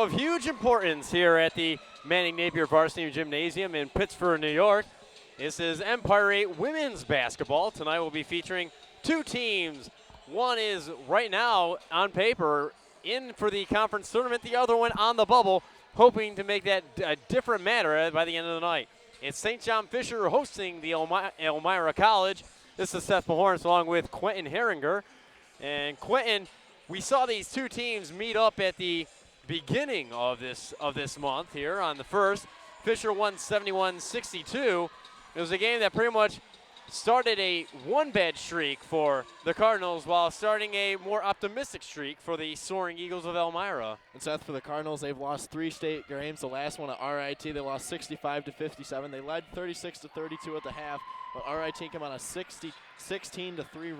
of huge importance here at the Manning Napier Varsity Gymnasium in Pittsburgh, New York. This is Empire 8 women's basketball. Tonight we'll be featuring two teams. One is right now on paper in for the conference tournament, the other one on the bubble, hoping to make that a different matter by the end of the night. It's St. John Fisher hosting the Elmira College. This is Seth Mahorns along with Quentin Herringer. And Quentin, we saw these two teams meet up at the beginning of this month here on the 1st. Fisher won 71-62. It was a game that pretty much started a one-bad streak for the Cardinals while starting a more optimistic streak for the Soaring Eagles of Elmira. And Seth, for the Cardinals, they've lost 3 state games. The last one at RIT, they lost 65-57. They led 36-32 at the half, but RIT came on a 16-3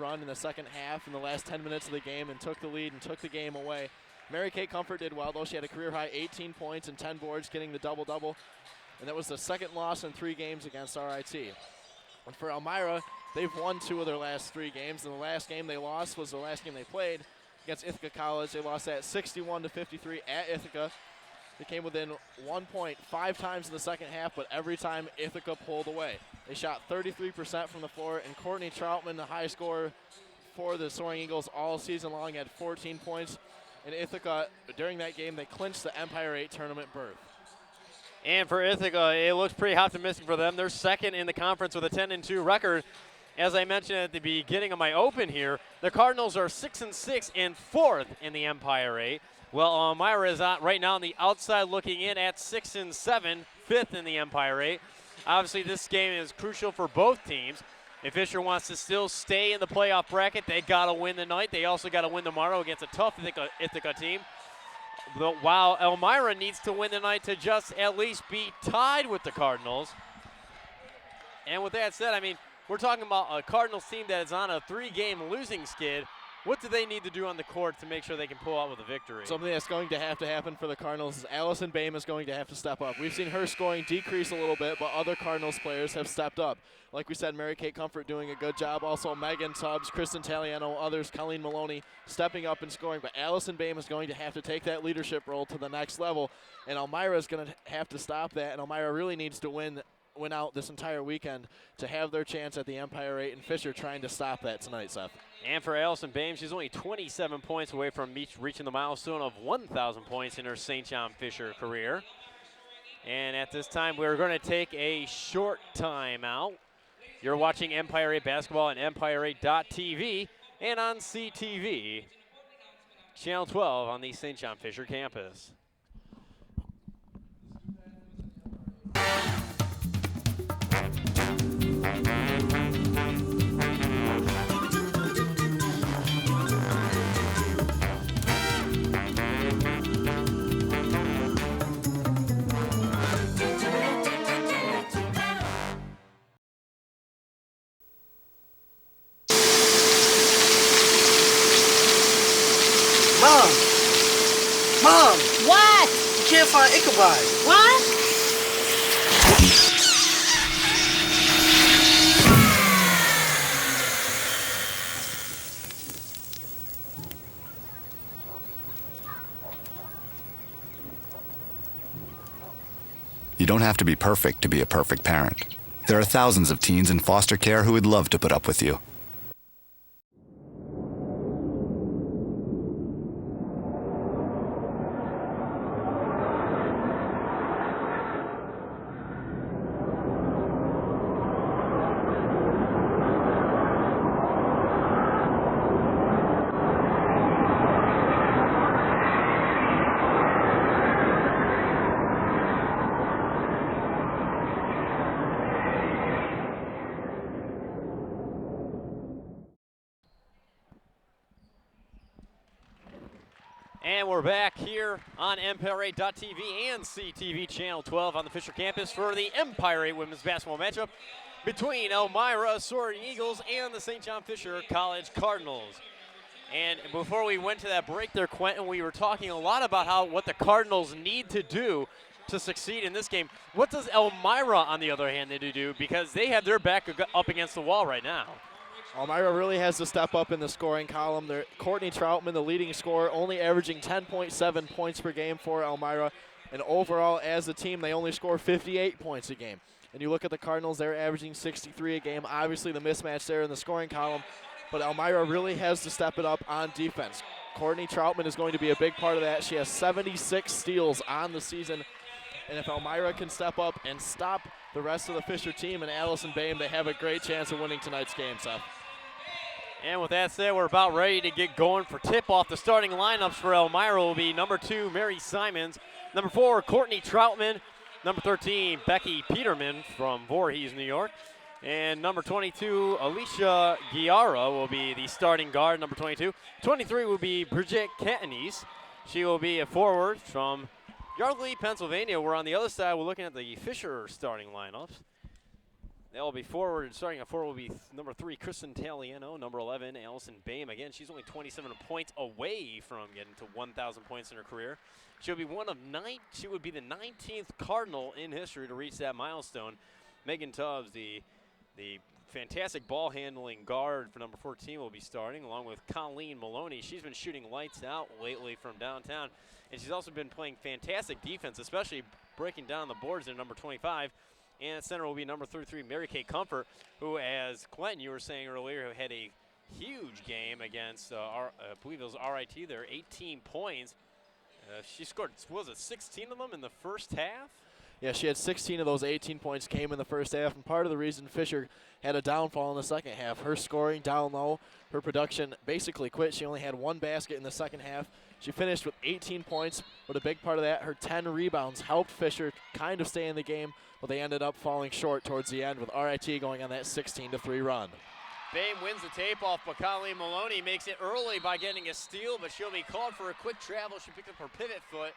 run in the second half in the last 10 minutes of the game and took the lead and took the game away. Mary Kay Comfort did well, though. She had a career-high 18 points and 10 boards, getting the double-double. And that was the second loss in 3 games against RIT. And for Elmira, they've won 2 of their last 3 games. And the last game they lost was the last game they played against Ithaca College. They lost that 61-53 at Ithaca. They came within 1 point 5 times in the second half, but every time Ithaca pulled away. They shot 33% from the floor, and Courtney Troutman, the high scorer for the Soaring Eagles all season long, had 14 points. And Ithaca, during that game, they clinched the Empire 8 tournament berth. And for Ithaca, it looks pretty optimistic for them. They're second in the conference with a 10-2 record. As I mentioned at the beginning of my open here, the Cardinals are 6-6 and 4th in the Empire 8. Well, Elmira is right now on the outside looking in at 6-7, 5th in the Empire 8. Obviously, this game is crucial for both teams. If Fisher wants to still stay in the playoff bracket, they got to win tonight. They also got to win tomorrow against a tough Ithaca team. While Elmira needs to win tonight to just at least be tied with the Cardinals. And with that said, I mean, we're talking about a Cardinals team that is on a 3-game losing skid. What do they need to do on the court to make sure they can pull out with a victory? Something that's going to have to happen for the Cardinals is Allison Boehm is going to have to step up. We've seen her scoring decrease a little bit, but other Cardinals players have stepped up. Like we said, Mary Kay Comfort doing a good job. Also, Megan Tubbs, Kristen Taliano, others, Colleen Maloney stepping up and scoring. But Allison Boehm is going to have to take that leadership role to the next level, and Elmira is going to have to stop that. And Elmira really needs to win out this entire weekend to have their chance at the Empire 8, and Fisher trying to stop that tonight, Seth. And for Allison Boehm, she's only 27 points away from reaching the milestone of 1,000 points in her St. John Fisher career. And at this time, we're going to take a short timeout. You're watching Empire 8 basketball on Empire8.tv and on CTV, Channel 12 on the St. John Fisher campus. Mom! What? You can't find Ichabod. What? You don't have to be perfect to be a perfect parent. There are thousands of teens in foster care who would love to put up with you. And we're back here on Empire8.tv and CTV Channel 12 on the Fisher campus for the Empire 8 women's basketball matchup between Elmira Soaring Eagles and the St. John Fisher College Cardinals. And before we went to that break there, Quentin, we were talking a lot about what the Cardinals need to do to succeed in this game. What does Elmira, on the other hand, need to do? Because they have their back up against the wall right now. Elmira really has to step up in the scoring column. Courtney Troutman, the leading scorer, only averaging 10.7 points per game for Elmira. And overall, as a team, they only score 58 points a game. And you look at the Cardinals, they're averaging 63 a game. Obviously, the mismatch there in the scoring column. But Elmira really has to step it up on defense. Courtney Troutman is going to be a big part of that. She has 76 steals on the season. And if Elmira can step up and stop the rest of the Fisher team and Allison Boehm, they have a great chance of winning tonight's game, Seth. And with that said, we're about ready to get going for tip-off. The starting lineups for Elmira will be number 2, Mary Simons, number 4, Courtney Troutman, number 13, Becky Peterman from Voorhees, New York, and number 22, Alicia Giara will be the starting guard, number 22. 23 will be Bridget Cantonese. She will be a forward from Yardley, Pennsylvania. We're on the other side. We're looking at the Fisher starting lineups. They'll be forward. Starting at forward will be number 3, Kristen Taliano. Number 11, Allison Boehm. Again, she's only 27 points away from getting to 1,000 points in her career. She'll be one of 9. She would be the 19th Cardinal in history to reach that milestone. Megan Tubbs, the fantastic ball handling guard for number 14, will be starting, along with Colleen Maloney. She's been shooting lights out lately from downtown, and she's also been playing fantastic defense, especially breaking down the boards in number 25. And at center will be number 33, Mary Kay Comfort, who, as Clinton, you were saying earlier, who had a huge game against, I believe it was RIT there, 18 points. She scored, was it 16 of them in the first half? Yeah, she had 16 of those 18 points came in the first half, and part of the reason Fisher had a downfall in the second half, her scoring down low, her production basically quit. She only had 1 basket in the second half. She finished with 18 points, but a big part of that, her 10 rebounds helped Fisher kind of stay in the game, but they ended up falling short towards the end with RIT going on that 16-3 run. Boehm wins the tape-off, but Colleen Maloney makes it early by getting a steal, but she'll be called for a quick travel. She picked up her pivot foot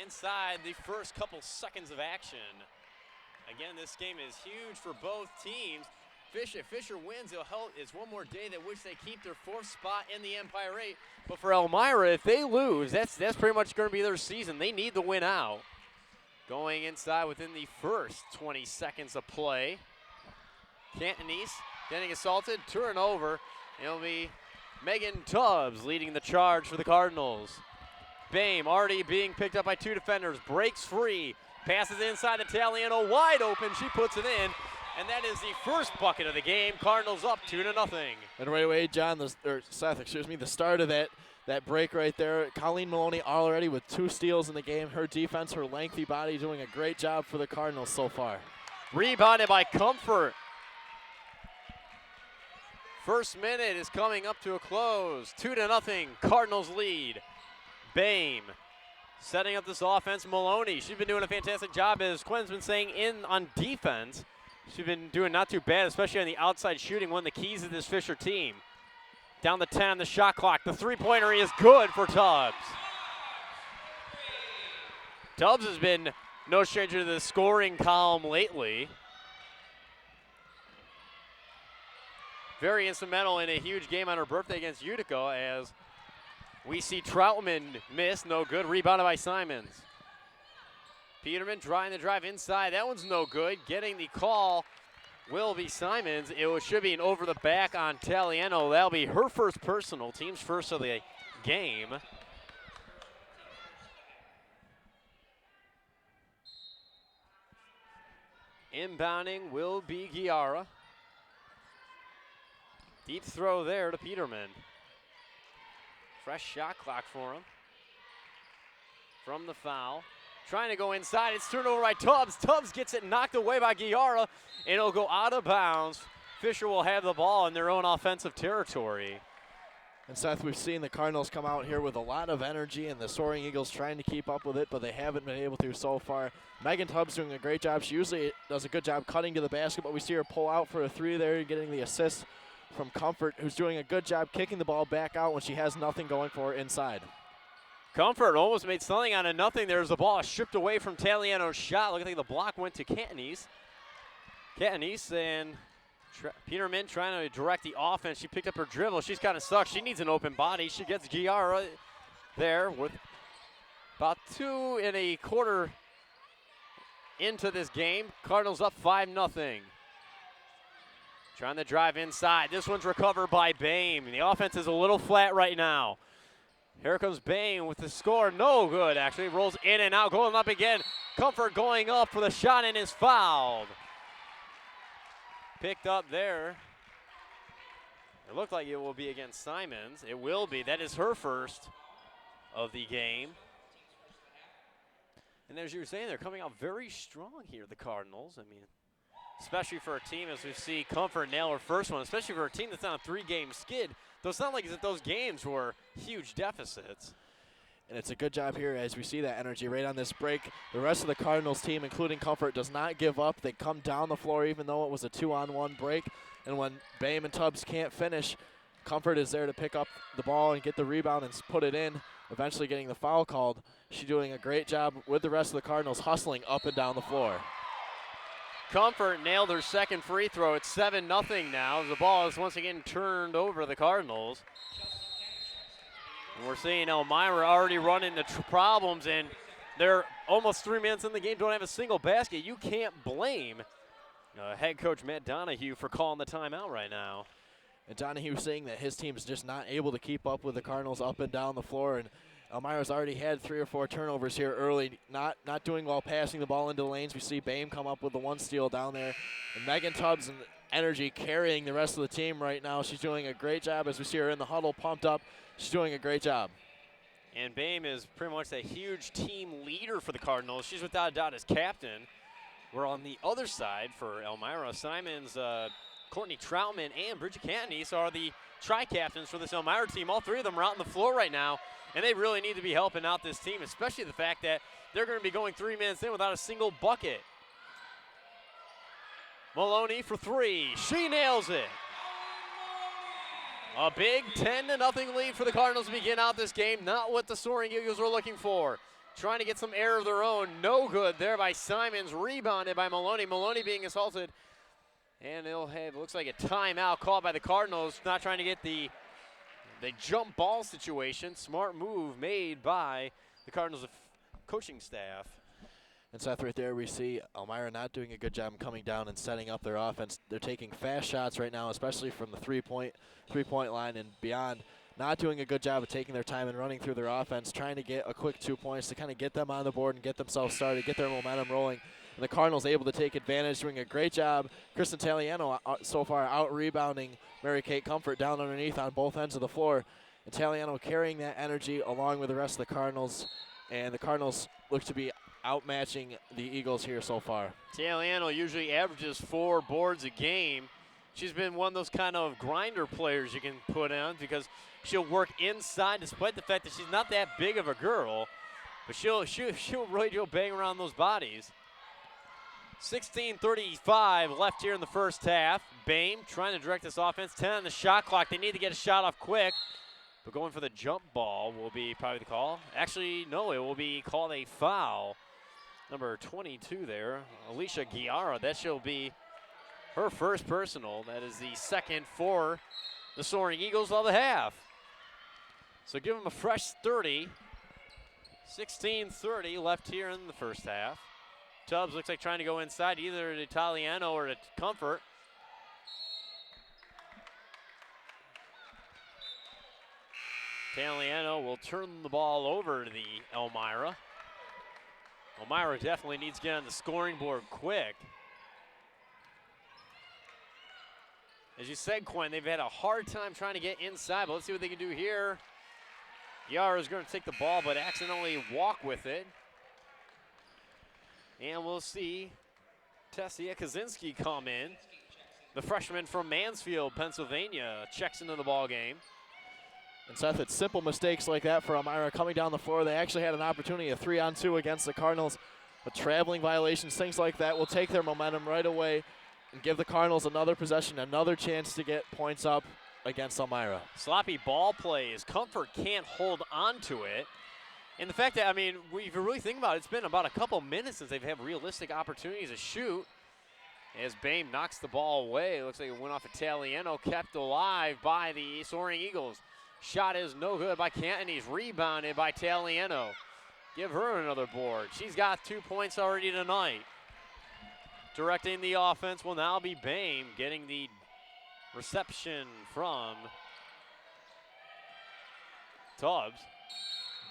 inside the first couple seconds of action. Again, this game is huge for both teams. If Fisher wins, it's one more day that which they keep their 4th spot in the Empire 8. But for Elmira, if they lose, that's pretty much going to be their season. They need the win out. Going inside within the first 20 seconds of play. Cantonese getting assaulted, turnover. It'll be Megan Tubbs leading the charge for the Cardinals. Boehm already being picked up by 2 defenders, breaks free, passes inside to Taliano, wide open, she puts it in, and that is the first bucket of the game. Cardinals up 2-0. And right away, Seth, the start of that break right there. Colleen Maloney already with 2 steals in the game. Her defense, her lengthy body doing a great job for the Cardinals so far. Rebounded by Comfort. First minute is coming up to a close. 2-0, Cardinals lead. Boehm setting up this offense. Maloney, she's been doing a fantastic job, as Quinn's been saying, on defense. She's been doing not too bad, especially on the outside shooting, one of the keys of this Fisher team. Down to 10 on the shot clock. The three-pointer is good for Tubbs. Tubbs has been no stranger to the scoring column lately. Very instrumental in a huge game on her birthday against Utica, as we see Troutman miss, no good. Rebounded by Simons. Peterman trying to drive inside. That one's no good. Getting the call will be Simons. Should be an over the back on Taliano. That'll be her first personal, team's first of the game. Inbounding will be Giara. Deep throw there to Peterman. Fresh shot clock for him. From the foul. Trying to go inside. It's turned over by Tubbs. Tubbs gets it knocked away by Giara, and it'll go out of bounds. Fisher will have the ball in their own offensive territory. And Seth, we've seen the Cardinals come out here with a lot of energy, and the Soaring Eagles trying to keep up with it, but they haven't been able to so far. Megan Tubbs doing a great job. She usually does a good job cutting to the basket, but we see her pull out for a 3 there, getting the assist from Comfort, who's doing a good job kicking the ball back out when she has nothing going for her inside. Comfort almost made something out of nothing. There's the ball stripped away from Taliano's shot. Look, I think the block went to Cantonese. Cantonese and Peterman trying to direct the offense. She picked up her dribble. She's kind of stuck. She needs an open body. She gets Giara there with about 2 1/4 into this game. Cardinals up 5-0. Trying to drive inside. This one's recovered by Bame. The offense is a little flat right now. Here comes Bame with the score. No good, actually. Rolls in and out, going up again. Comfort going up for the shot and is fouled. Picked up there. It looked like it will be against Simons. It will be. That is her first of the game. And as you were saying, they're coming out very strong here, the Cardinals. I mean, especially for a team, as we see Comfort nail her first one, especially for a team that's on a 3-game skid. Though it's not like that those games were huge deficits. And it's a good job here as we see that energy right on this break. The rest of the Cardinals team, including Comfort, does not give up. They come down the floor even though it was a 2-on-1 break. And when Bame and Tubbs can't finish, Comfort is there to pick up the ball and get the rebound and put it in, eventually getting the foul called. She's doing a great job with the rest of the Cardinals hustling up and down the floor. Comfort nailed her second free throw. It's 7-0 now. The ball is once again turned over the Cardinals. And we're seeing Elmira already run into problems, and they're almost 3 minutes in the game, don't have a single basket. You can't blame head coach Matt Donahue for calling the timeout right now. And Donahue saying that his team is just not able to keep up with the Cardinals up and down the floor. And Elmira's already had 3 or 4 turnovers here early, not doing well passing the ball into the lanes. We see Bame come up with the 1 steal down there. And Megan Tubbs and energy carrying the rest of the team right now. She's doing a great job as we see her in the huddle pumped up. She's doing a great job. And Bame is pretty much a huge team leader for the Cardinals. She's without a doubt as captain. We're on the other side for Elmira. Simons, Courtney Troutman, and Bridget Cantonese are the tri-captains for this Elmira team. All 3 of them are out on the floor right now, and they really need to be helping out this team, especially the fact that they're going to be going 3 minutes in without a single bucket. Maloney for 3. She nails it. A big 10-0 lead for the Cardinals to begin out this game. Not what the Soaring Eagles were looking for. Trying to get some air of their own. No good there by Simons. Rebounded by Maloney. Maloney being assaulted. And it'll have, looks like a timeout called by the Cardinals. Not trying to get the jump ball situation. Smart move made by the Cardinals coaching staff. And Seth, right there we see Elmira not doing a good job coming down and setting up their offense. They're taking fast shots right now, especially from the three-point line and beyond. Not doing a good job of taking their time and running through their offense, trying to get a quick 2 points to kind of get them on the board and get themselves started, get their momentum rolling. And the Cardinals able to take advantage, doing a great job. Kristen Taliano so far out-rebounding Mary Kate Comfort down underneath on both ends of the floor. And Taliano carrying that energy along with the rest of the Cardinals. And the Cardinals look to be outmatching the Eagles here so far. Taliano usually averages 4 boards a game. She's been one of those kind of grinder players you can put on because she'll work inside despite the fact that she's not that big of a girl. But she'll really do a bang around those bodies. 16:35 left here in the first half. Bame trying to direct this offense. 10 on the shot clock. They need to get a shot off quick. But going for the jump ball will be probably the call. Actually, no, it will be called a foul. Number 22 there, Alicia Guiara. That shall be her first personal. That is the second for the Soaring Eagles of the half. So give them a fresh 30. 16:30 left here in the first half. Tubbs looks like trying to go inside either to Italiano or to Comfort. Italiano will turn the ball over to the Elmira. Elmira definitely needs to get on the scoring board quick. As you said, Quinn, they've had a hard time trying to get inside, but let's see what they can do here. Yara is going to take the ball, but accidentally walk with it. And we'll see Tessia Kaczynski come in. The freshman from Mansfield, Pennsylvania, checks into the ball game. And Seth, it's simple mistakes like that for Elmira coming down the floor. They actually had an opportunity, a 3-on-2 against the Cardinals, but traveling violations, things like that will take their momentum right away and give the Cardinals another possession, another chance to get points up against Elmira. Sloppy ball plays. Comfort can't hold on to it. And the fact that, I mean, if you really think about it, it's been about a couple minutes since they've had realistic opportunities to shoot. As Bame knocks the ball away, it looks like it went off Italiano, kept alive by the Soaring Eagles. Shot is no good by Cantonese, rebounded by Taliano. Give her another board. She's got 2 points already tonight. Directing the offense will now be Bame, getting the Reception from Tubbs.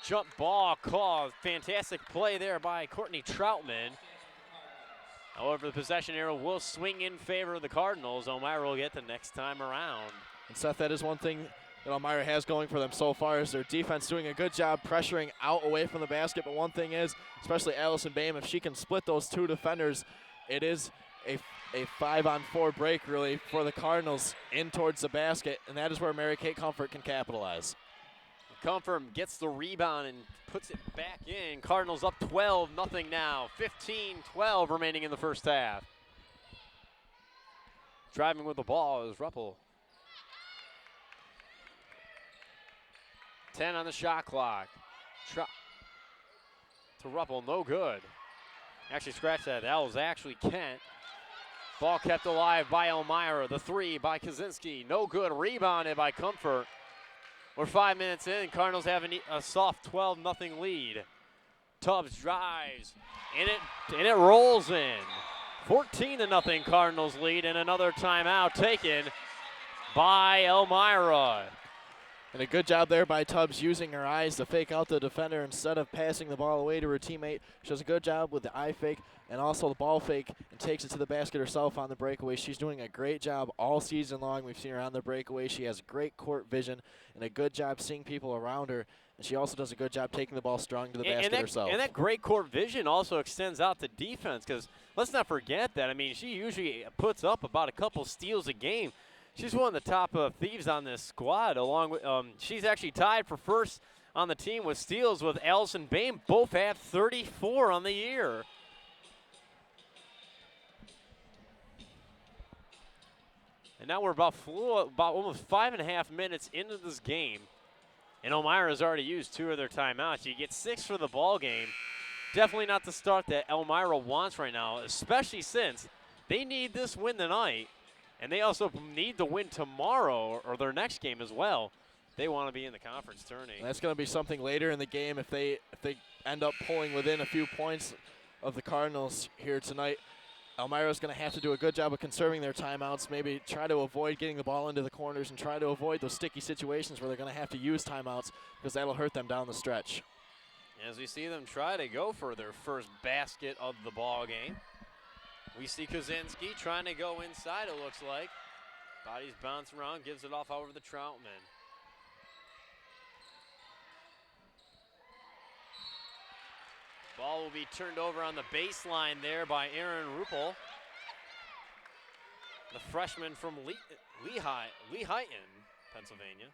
Jump ball called. Fantastic play there by Courtney Troutman. However, the possession arrow will swing in favor of the Cardinals. Elmira will get the next time around. And Seth, that is one thing that Elmira has going for them so far is their defense doing a good job pressuring out away from the basket. But one thing is, especially Allison Bame, if she can split those two defenders, it is a 5-on-4 break really for the Cardinals in towards the basket, and that is where Mary Kate Comfort can capitalize. Comfort gets the rebound and puts it back in. Cardinals up 12-0 now. 15-12 remaining in the first half. Driving with the ball is Ruppel. 10 on the shot clock. To Ruppel, no good. Actually, scratch that. That was actually Kent. Ball kept alive by Elmira. The three by Kaczynski. No good. Rebounded by Comfort. We're 5 minutes in. Cardinals have a soft 12-0 lead. Tubbs drives, and it rolls in. 14-0 Cardinals lead, and another timeout taken by Elmira. And a good job there by Tubbs using her eyes to fake out the defender instead of passing the ball away to her teammate. She does a good job with the eye fake and also the ball fake and takes it to the basket herself on the breakaway. She's doing a great job all season long. We've seen her on the breakaway. She has great court vision and a good job seeing people around her. And she also does a good job taking the ball strong to the basket herself. And that great court vision also extends out to defense because let's not forget that. I mean, she usually puts up about a couple steals a game. She's one of the top thieves on this squad. Along with, she's actually tied for first on the team with steals with Allison Bame. Both have 34 on the year. And now we're about almost 5.5 minutes into this game, and Elmira has already used 2 of their timeouts. You get 6 for the ball game. Definitely not the start that Elmira wants right now, especially since they need this win tonight. And they also need to win tomorrow or their next game as well. They want to be in the conference tourney. And that's going to be something later in the game if they end up pulling within a few points of the Cardinals here tonight. Elmira's going to have to do a good job of conserving their timeouts, maybe try to avoid getting the ball into the corners and try to avoid those sticky situations where they're going to have to use timeouts because that'll hurt them down the stretch. As we see them try to go for their first basket of the ball game. We see Kaczynski trying to go inside, it looks like. Bodies bounce around, gives it off over the Troutman. Ball will be turned over on the baseline there by Aaron Ruppel. The freshman from Lehighton, Pennsylvania.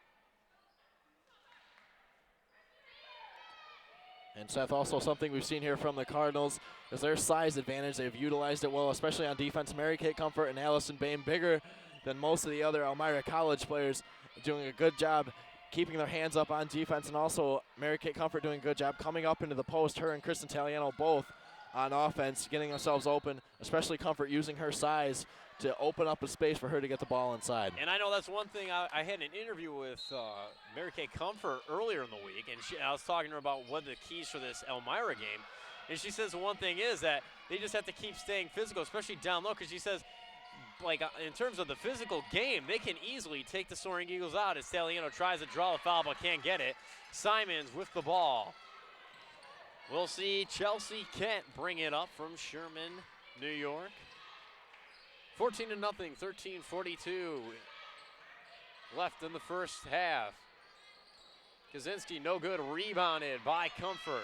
And Seth, also something we've seen here from the Cardinals is their size advantage. They've utilized it well, especially on defense. Mary Kate Comfort and Allison Bame, bigger than most of the other Elmira College players, doing a good job keeping their hands up on defense, and also Mary Kate Comfort doing a good job coming up into the post. Her and Kristen Taliano both on offense, getting themselves open, especially Comfort using her size to open up a space for her to get the ball inside. And I know that's one thing. I had an interview with Mary Kay Comfort earlier in the week, and I was talking to her about what the keys for this Elmira game. And she says the one thing is that they just have to keep staying physical, especially down low, because she says, like, in terms of the physical game, they can easily take the Soaring Eagles out as Taliano tries to draw the foul but can't get it. Simons with the ball. We'll see Chelsea Kent bring it up from Sherman, New York. 14-0, 13:42 left in the first half. Kaczynski no good, rebounded by Comfort.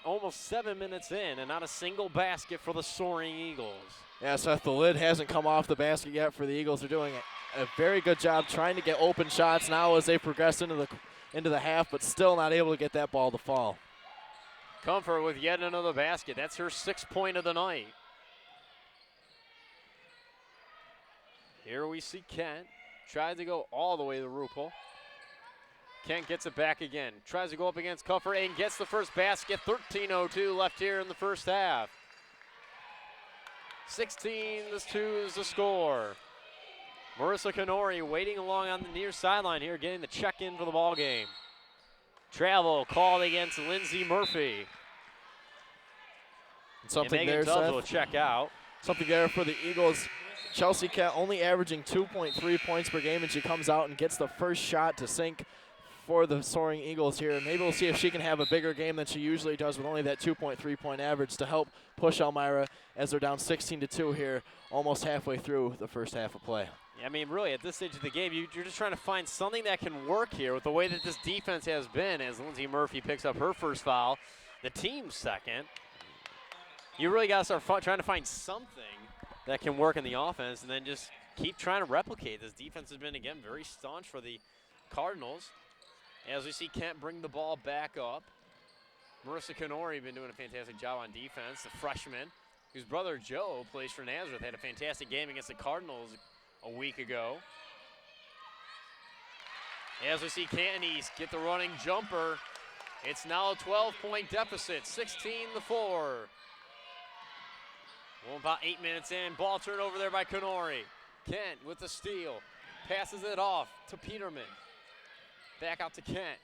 Almost 7 minutes in, and not a single basket for the Soaring Eagles. Yeah, Seth, the lid hasn't come off the basket yet for the Eagles. They're doing a very good job trying to get open shots now as they progress into the half, but still not able to get that ball to fall. Comfort with yet another basket. That's her 6th point of the night. Here we see Kent. Tries to go all the way to Ruppel. Kent gets it back again. Tries to go up against Comfort and gets the first basket. 13:02 left here in the first half. 16-2 is the score. Marissa Canori waiting along on the near sideline here, getting the check-in for the ball game. Travel called against Lindsey Murphy. Something and Megan there, Tubbs Seth, will check out. Something there for the Eagles. Chelsea Kent only averaging 2.3 points per game, and she comes out and gets the first shot to sink for the Soaring Eagles here. Maybe we'll see if she can have a bigger game than she usually does with only that 2.3 point average to help push Elmira as they're down 16-2 here, almost halfway through the first half of play. Yeah, I mean, really, at this stage of the game, you're just trying to find something that can work here with the way that this defense has been as Lindsey Murphy picks up her first foul, the team's second. You really got to start trying to find something that can work in the offense and then just keep trying to replicate. This defense has been, again, very staunch for the Cardinals. As we see Kent bring the ball back up. Marissa Canori been doing a fantastic job on defense. The freshman, whose brother Joe plays for Nazareth, had a fantastic game against the Cardinals a week ago. As we see Cantonese get the running jumper, it's now a 12-point deficit, 16-4. Well, about 8 minutes in, ball turnover there by Canori. Kent with the steal, passes it off to Peterman. Back out to Kent.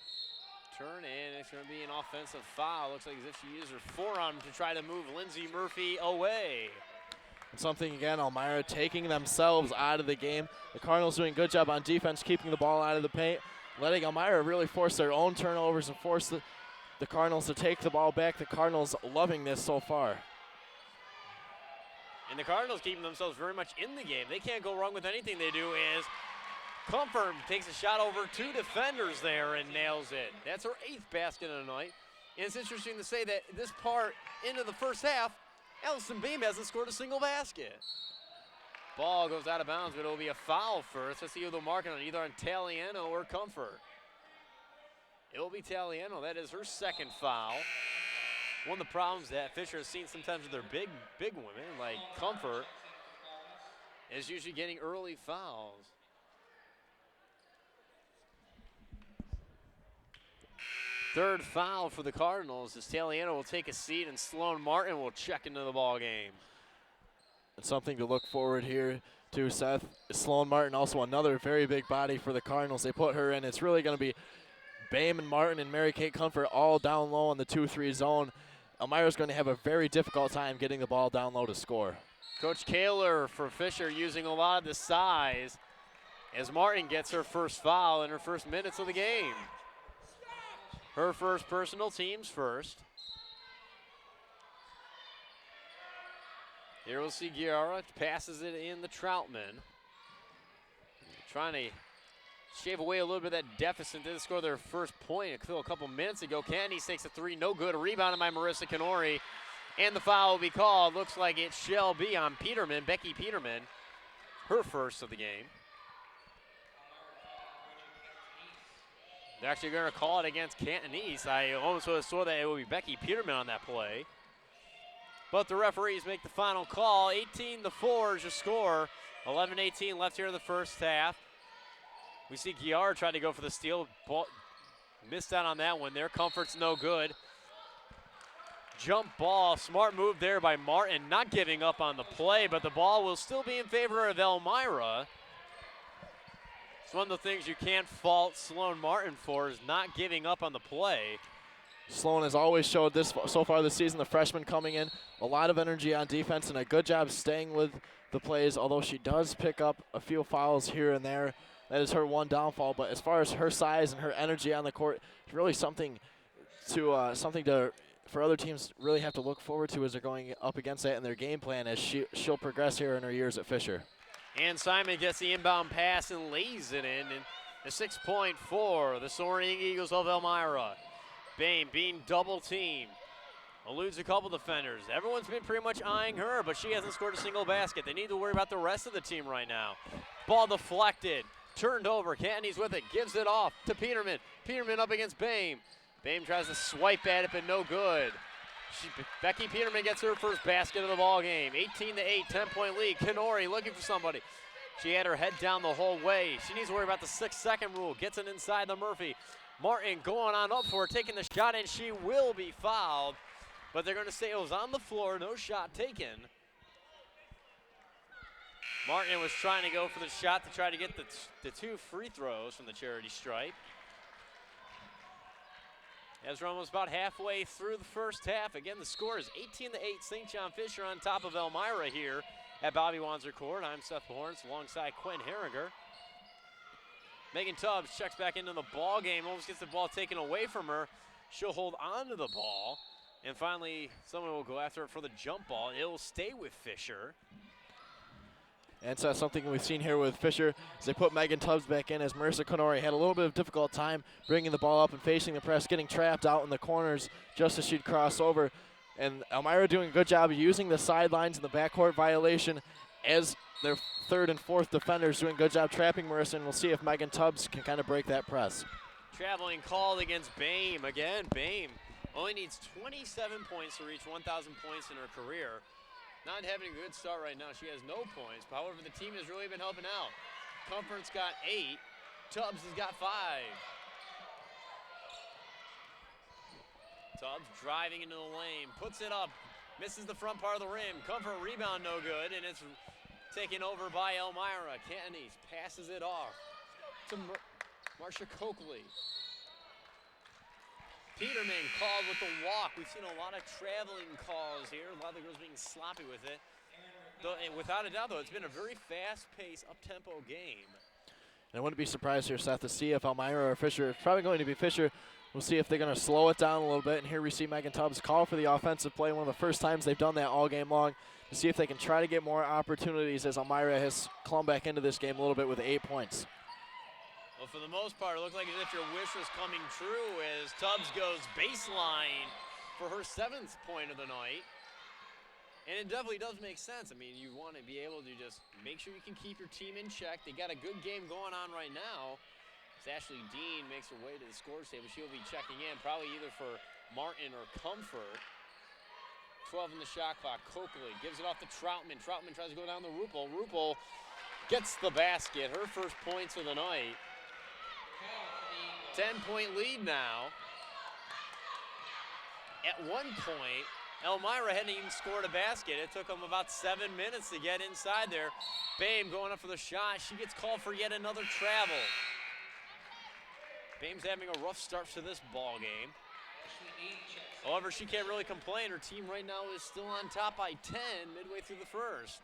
Turn in, it's going to be an offensive foul. Looks like as if she used her forearm to try to move Lindsey Murphy away. Something again, Elmira taking themselves out of the game. The Cardinals doing a good job on defense, keeping the ball out of the paint, letting Elmira really force their own turnovers and force the Cardinals to take the ball back. The Cardinals loving this so far. And the Cardinals keeping themselves very much in the game. They can't go wrong with anything they do as Comfort takes a shot over two defenders there and nails it. That's her 8th basket of the night. And it's interesting to say that this part into the first half, Allison Beam hasn't scored a single basket. Ball goes out of bounds, but it'll be a foul first. Let's see who they'll mark it on, either on Taliano or Comfort. It will be Taliano. That is her 2nd foul. One of the problems that Fisher has seen sometimes with their big women, like Comfort, is usually getting early fouls. Third foul for the Cardinals as Taliano will take a seat and Sloan Martin will check into the ball game. And something to look forward here to, Seth. Sloan Martin, also another very big body for the Cardinals. They put her in. It's really going to be Bame and Martin and Mary Kate Comfort all down low in the 2-3 zone. Elmira's going to have a very difficult time getting the ball down low to score. Coach Kaler for Fisher using a lot of the size as Martin gets her first foul in her first minutes of the game. Her first personal, team's first. Here we'll see Guerra passes it in the Troutman. Trying to shave away a little bit of that deficit. They scored their first point a couple minutes ago. Candy takes a 3, no good. A rebound by Marissa Canori. And the foul will be called. Looks like it shall be on Peterman, Becky Peterman. Her first of the game. They're actually going to call it against Cantonese. I almost would have saw that it would be Becky Peterman on that play. But the referees make the final call. 18-4 is your score. 11-18 left here in the first half. We see Guiar trying to go for the steal. Ball, missed out on that one there. Comfort's no good. Jump ball. Smart move there by Martin. Not giving up on the play, but the ball will still be in favor of Elmira. It's one of the things you can't fault Sloan Martin for, is not giving up on the play. Sloan has always showed this so far this season, the freshman coming in, a lot of energy on defense and a good job staying with the plays, although she does pick up a few fouls here and there. That is her one downfall, but as far as her size and her energy on the court, it's really something to for other teams really have to look forward to as they're going up against that in their game plan as she'll progress here in her years at Fisher. And Simon gets the inbound pass and lays it in. And the 6-point for the Soaring Eagles of Elmira. Bame being double teamed. Eludes a couple defenders. Everyone's been pretty much eyeing her, but she hasn't scored a single basket. They need to worry about the rest of the team right now. Ball deflected. Turned over. Cantonese with it. Gives it off to Peterman. Peterman up against Bame. Bame tries to swipe at it, but no good. Becky Peterman gets her first basket of the ball game. 18-8, 10-point lead. Canori looking for somebody. She had her head down the whole way. She needs to worry about the 6-second rule. Gets it inside the Murphy. Martin going on up for her, taking the shot, and she will be fouled. But they're going to say it was on the floor, no shot taken. Martin was trying to go for the shot to try to get the 2 free throws from the charity stripe. As we're almost about halfway through the first half. Again, the score is 18-8. St. John Fisher on top of Elmira here at Bobby Wanzer Court. I'm Seth Lawrence alongside Quinn Herringer. Megan Tubbs checks back into the ball game, almost gets the ball taken away from her. She'll hold on to the ball, and finally someone will go after it for the jump ball. It'll stay with Fisher. And so something we've seen here with Fisher is they put Megan Tubbs back in as Marissa Konori had a little bit of difficult time bringing the ball up and facing the press, getting trapped out in the corners just as she'd cross over. And Elmira doing a good job of using the sidelines in the backcourt violation as their third and fourth defenders doing a good job trapping Marissa, and we'll see if Megan Tubbs can kind of break that press. Traveling called against Boehm. Again, Boehm only needs 27 points to reach 1,000 points in her career. Not having a good start right now. She has no points. However, the team has really been helping out. Comfort's got 8. Tubbs has got 5. Tubbs driving into the lane, puts it up, misses the front part of the rim. Comfort rebound no good, and it's taken over by Elmira. Cantonese passes it off to Marsha Coakley. Peterman called with the walk. We've seen a lot of traveling calls here. A lot of the girls being sloppy with it. And without a doubt, though, it's been a very fast-paced, up-tempo game. And I wouldn't be surprised here, Seth, to see if Elmira or Fisher, it's probably going to be Fisher. We'll see if they're going to slow it down a little bit. And here we see Megan Tubbs call for the offensive play. One of the first times they've done that all game long, to see if they can try to get more opportunities as Elmira has climbed back into this game a little bit with 8 points. Well, for the most part, it looked like as if your wish was coming true as Tubbs goes baseline for her 7th point of the night. And it definitely does make sense. I mean, you want to be able to just make sure you can keep your team in check. They got a good game going on right now. As Ashley Dean makes her way to the scores table, she'll be checking in, probably either for Martin or Comfort. 12 in the shot clock. Coakley gives it off to Troutman. Troutman tries to go down the Rupel. Rupel gets the basket, her first points of the night. 10-point lead now. At one point, Elmira hadn't even scored a basket. It took them about 7 minutes to get inside there. Boehm going up for the shot. She gets called for yet another travel. Boehm's having a rough start to this ball game. However, she can't really complain. Her team right now is still on top by 10 midway through the first.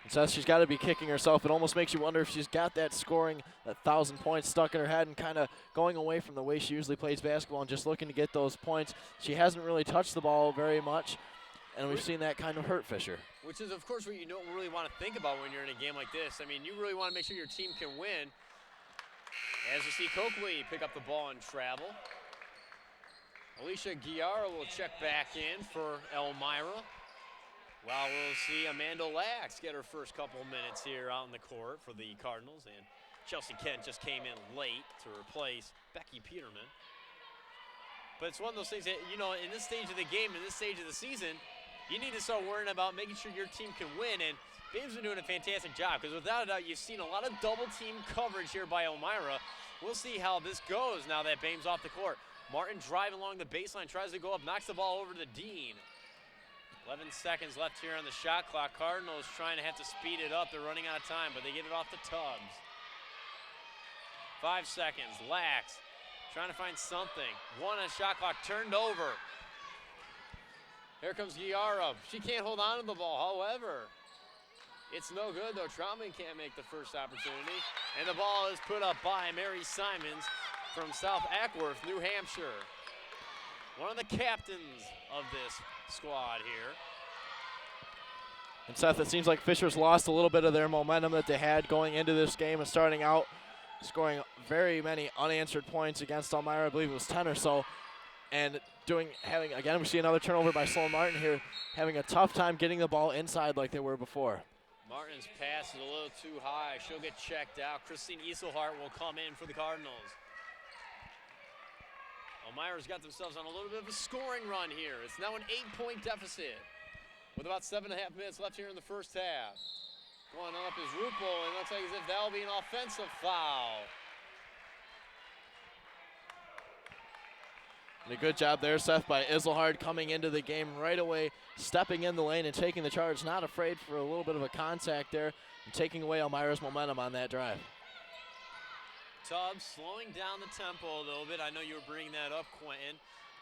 And Seth, she's got to be kicking herself. It almost makes you wonder if she's got that scoring, that 1,000 points stuck in her head and kind of going away from the way she usually plays basketball and just looking to get those points. She hasn't really touched the ball very much, and we've seen that kind of hurt Fisher. Which is, of course, what you don't really want to think about when you're in a game like this. I mean, you really want to make sure your team can win. As you see Coakley pick up the ball and travel. Alicia Guiara will check back in for Elmira. Well, we'll see Amanda Lax get her first couple minutes here out in the court for the Cardinals. And Chelsea Kent just came in late to replace Becky Peterman. But it's one of those things that, you know, in this stage of the game, in this stage of the season, you need to start worrying about making sure your team can win. And Boehm's been doing a fantastic job because without a doubt, you've seen a lot of double team coverage here by Elmira. We'll see how this goes now that Boehm's off the court. Martin driving along the baseline, tries to go up, knocks the ball over to Dean. 11 seconds left here on the shot clock. Cardinals trying to have to speed it up. They're running out of time, but they get it off to Tubbs. 5 seconds. Lax trying to find something. 1 on shot clock, turned over. Here comes Guiara. She can't hold on to the ball. However, it's no good, though. Troutman can't make the first opportunity. And the ball is put up by Mary Simons from South Ackworth, New Hampshire. One of the captains of this squad here. And Seth, it seems like Fisher's lost a little bit of their momentum that they had going into this game and starting out scoring very many unanswered points against Elmira. I believe it was 10 or so. And again, we see another turnover by Sloan Martin here, having a tough time getting the ball inside like they were before. Martin's pass is a little too high. She'll get checked out. Christine Eselhart will come in for the Cardinals. Elmira's got themselves on a little bit of a scoring run here. It's now an 8-point deficit with about 7.5 minutes left here in the first half. Going up is Rupel, and it looks like as if that'll be an offensive foul. And a good job there, Seth, by Iselhard coming into the game right away, stepping in the lane and taking the charge, not afraid for a little bit of a contact there, and taking away Elmira's momentum on that drive. Tubbs slowing down the tempo a little bit. I know you were bringing that up, Quentin.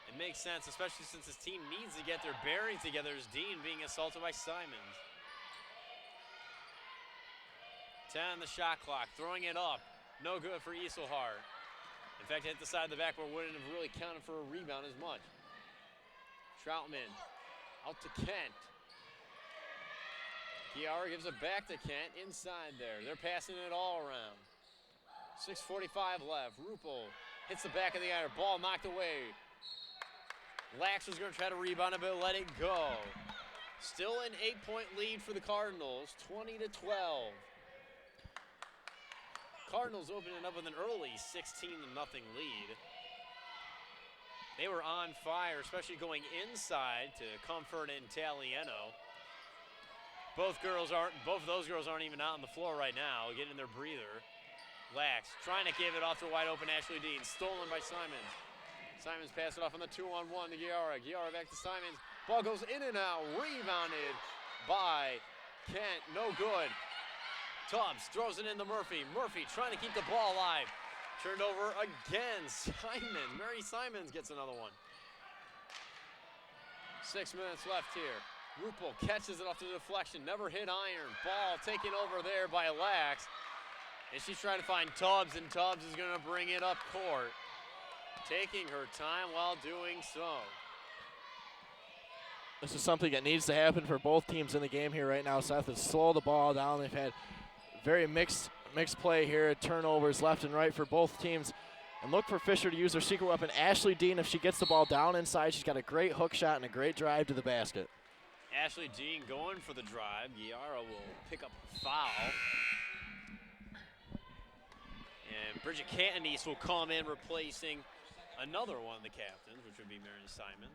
It makes sense, especially since his team needs to get their bearings together as Dean being assaulted by Simons. 10 on the shot clock, throwing it up. No good for Iselhart. In fact, hit the side of the backboard, wouldn't have really counted for a rebound as much. Troutman out to Kent. Giara gives it back to Kent inside there. They're passing it all around. 6:45 left. Rupel hits the back of the iron. Ball knocked away. Lax was going to try to rebound it, but let it go. Still an 8-point lead for the Cardinals, 20-12. Cardinals opening up with an early 16-0 lead. They were on fire, especially going inside to Comfort and Talieno. Both of those girls aren't even out on the floor right now, getting their breather. Lax trying to give it off to wide open Ashley Dean, stolen by Simons. Simons pass it off on the 2-on-1 to Giara. Giara back to Simons. Ball goes in and out, rebounded by Kent, no good. Tubbs throws it into Murphy. Murphy trying to keep the ball alive. Turned over again, Simons. Mary Simons gets another one. 6 minutes left here. Rupel catches it off the deflection, never hit iron. Ball taken over there by Lax. And she's trying to find Tubbs, and Tubbs is gonna bring it up court. Taking her time while doing so. This is something that needs to happen for both teams in the game here right now. Seth has slowed the ball down. They've had very mixed play here, turnovers left and right for both teams. And look for Fisher to use her secret weapon, Ashley Dean. If she gets the ball down inside, she's got a great hook shot and a great drive to the basket. Ashley Dean going for the drive. Giara will pick up a foul. And Bridget Cantonese will come in replacing another one of the captains, which would be Marion Simons.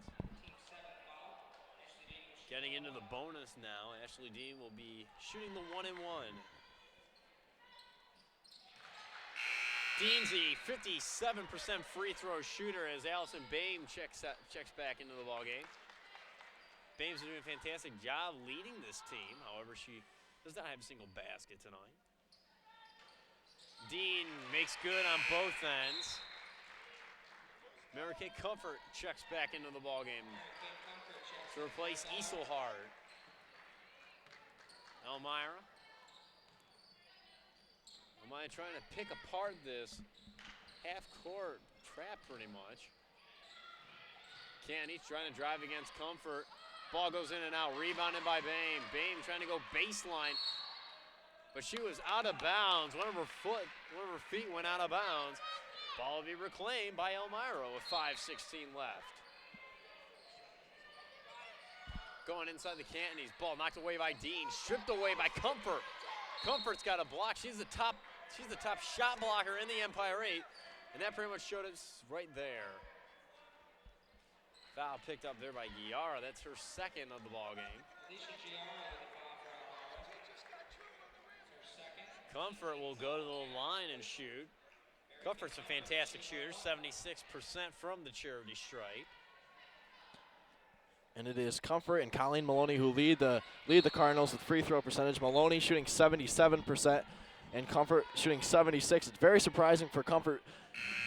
Getting into the bonus now, Ashley Dean will be shooting the 1-and-1. Dean's a 57% free throw shooter as Allison Bain checks back into the ballgame. Bain's doing a fantastic job leading this team. However, she does not have a single basket tonight. Dean makes good on both ends. Mary Kay Comfort checks back into the ballgame to replace Iselhart. Elmira. Elmira trying to pick apart this half-court trap pretty much. Cantonese trying to drive against Comfort. Ball goes in and out, rebounded by Bain. Bain trying to go baseline, but she was out of bounds. One of her feet went out of bounds. Ball will be reclaimed by Elmira with 5:16 left. Going inside the Cantonese, ball knocked away by Dean, stripped away by Comfort. Comfort's got a block. She's the top shot blocker in the Empire 8, and that pretty much showed us right there. Foul picked up there by Giara. That's her second of the ball game. Comfort will go to the line and shoot. Comfort's a fantastic shooter, 76% from the charity stripe. And it is Comfort and Colleen Maloney who lead the Cardinals with free throw percentage. Maloney shooting 77% and Comfort shooting 76%. It's very surprising for Comfort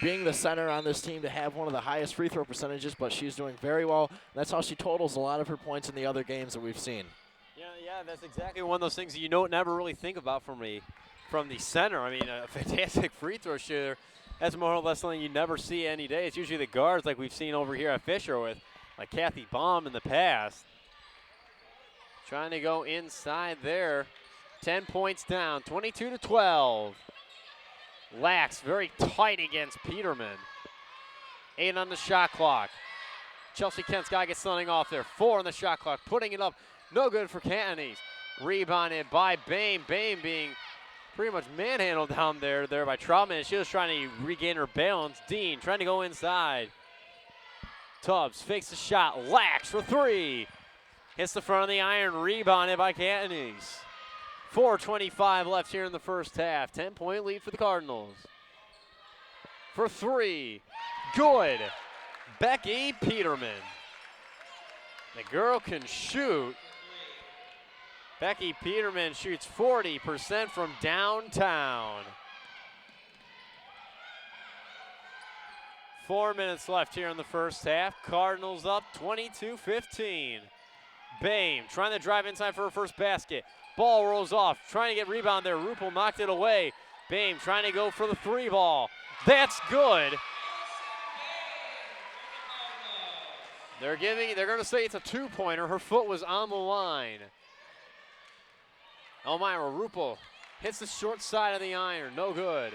being the center on this team to have one of the highest free throw percentages, but she's doing very well. That's how she totals a lot of her points in the other games that we've seen. Yeah, that's exactly one of those things that you don't never really think about from the center. I mean, a fantastic free throw shooter. That's more or less something you never see any day. It's usually the guards like we've seen over here at Fisher with like Kathy Baum in the past. Trying to go inside there. 10 points down, 22-12. Lax very tight against Peterman. 8 on the shot clock. Chelsea Kent's got to get something off there. 4 on the shot clock, putting it up. No good for Cantonese. Rebounded by Bain. Bain being pretty much manhandled down there by Troutman. She was trying to regain her balance. Dean trying to go inside. Tubbs fakes the shot. Lax for 3. Hits the front of the iron. Rebounded by Cantonese. 4:25 left here in the first half. 10-point lead for the Cardinals. For 3. Good. Becky Peterman. The girl can shoot. Becky Peterman shoots 40% from downtown. 4 minutes left here in the first half. Cardinals up 22-15. Bame trying to drive inside for her first basket. Ball rolls off, trying to get rebound there. Rupel knocked it away. Bame trying to go for the 3 ball. That's good. They're going to say it's a 2-pointer. Her foot was on the line. Elmira Rupel hits the short side of the iron, no good.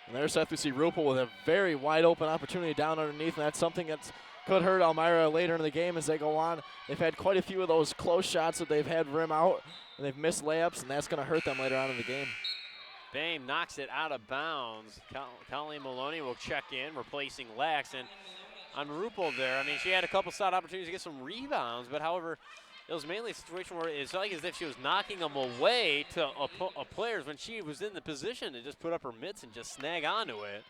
And there's Seth. We see Rupel with a very wide open opportunity down underneath, and that's something that could hurt Elmira later in the game as they go on. They've had quite a few of those close shots that they've had rim out, and they've missed layups, and that's going to hurt them later on in the game. Bame knocks it out of bounds. Colleen Maloney will check in, replacing Lax. And on Rupel there, I mean, she had a couple shot opportunities to get some rebounds, but however, it was mainly a situation where it's like as if she was knocking them away to players when she was in the position to just put up her mitts and just snag onto it.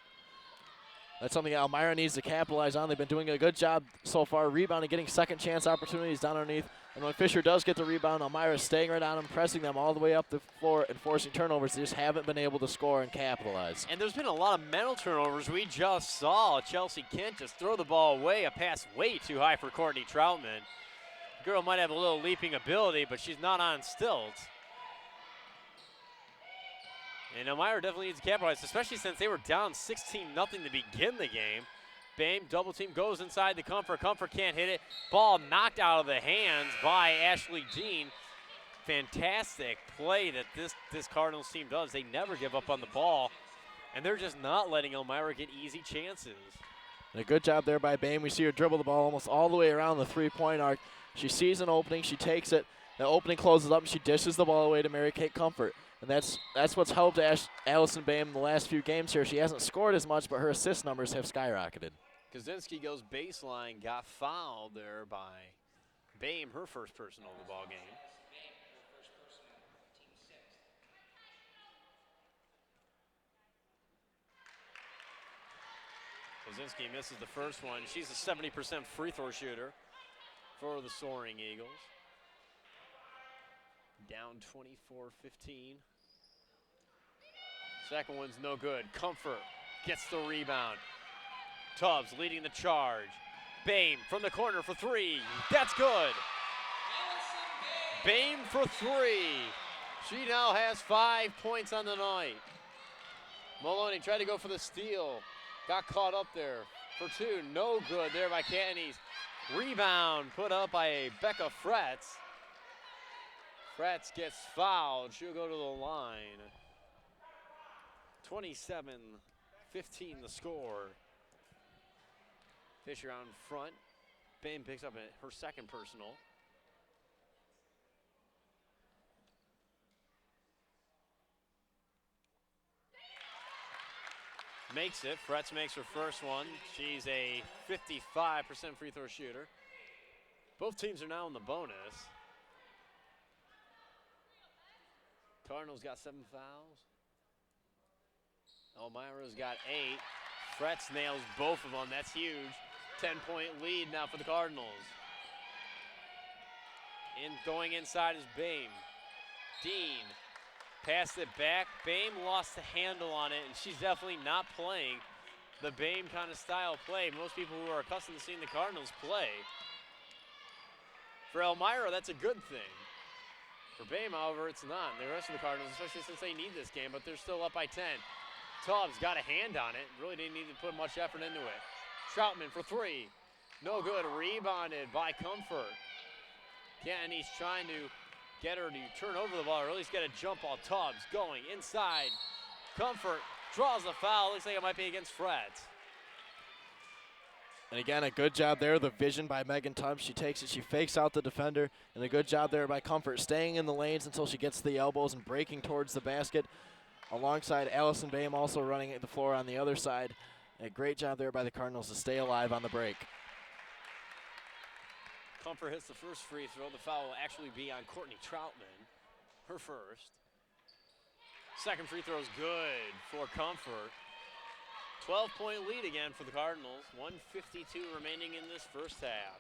That's something Elmira needs to capitalize on. They've been doing a good job so far rebounding, getting second chance opportunities down underneath. And when Fisher does get the rebound, Elmira is staying right on them, pressing them all the way up the floor and forcing turnovers. They just haven't been able to score and capitalize. And there's been a lot of mental turnovers. We just saw Chelsea Kent just throw the ball away, a pass way too high for Courtney Troutman. The girl might have a little leaping ability, but she's not on stilts. And Elmira definitely needs to capitalize, especially since they were down 16-0 to begin the game. Bame, double team, goes inside the Comfort. Comfort can't hit it. Ball knocked out of the hands by Ashley Jean. Fantastic play that this Cardinals team does. They never give up on the ball, and they're just not letting Elmira get easy chances. And a good job there by Bame. We see her dribble the ball almost all the way around the three-point arc. She sees an opening, she takes it. The opening closes up, and she dishes the ball away to Mary Kate Comfort. And that's what's helped Allison Bame in the last few games here. She hasn't scored as much, but her assist numbers have skyrocketed. Kaczynski goes baseline, got fouled there by Bame, her first personal of the ball game. Kaczynski misses the first one. She's a 70% free throw shooter for the Soaring Eagles. Down 24-15. Second one's no good. Comfort gets the rebound. Tubbs leading the charge. Bame from the corner for 3. That's good. Bame for 3. She now has 5 points on the night. Maloney tried to go for the steal. Got caught up there for 2. No good there by Cantonese. Rebound put up by Becca Fretz. Fretz gets fouled. She'll go to the line. 27-15 the score. Fisher out in front. Bame picks up her second personal. Makes it. Fretz makes her first one. She's a 55% free throw shooter. Both teams are now in the bonus. Cardinals got 7 fouls. Elmira's got 8. Fretz nails both of them. That's huge. 10-point lead now for the Cardinals. Going inside is Bame. Dean passed it back. Bame lost the handle on it, and she's definitely not playing the Bame kind of style play most people who are accustomed to seeing the Cardinals play. For Elmira, that's a good thing. For Bame, however, it's not. The rest of the Cardinals, especially since they need this game, but they're still up by 10. Tubbs got a hand on it. Really didn't need to put much effort into it. Troutman for 3. No good. Rebounded by Comfort. Cantonese trying to get her to turn over the ball, or at least get a jump ball. Tubbs going inside. Comfort draws the foul. Looks like it might be against Fretz. And again, a good job there. The vision by Megan Tubbs. She takes it. She fakes out the defender. And a good job there by Comfort, staying in the lanes until she gets to the elbows and breaking towards the basket. Alongside Allison Bame also running the floor on the other side. A great job there by the Cardinals to stay alive on the break. Comfort hits the first free throw. The foul will actually be on Courtney Troutman, her first. Second free throw is good for Comfort. 12-point lead again for the Cardinals. 1:52 remaining in this first half.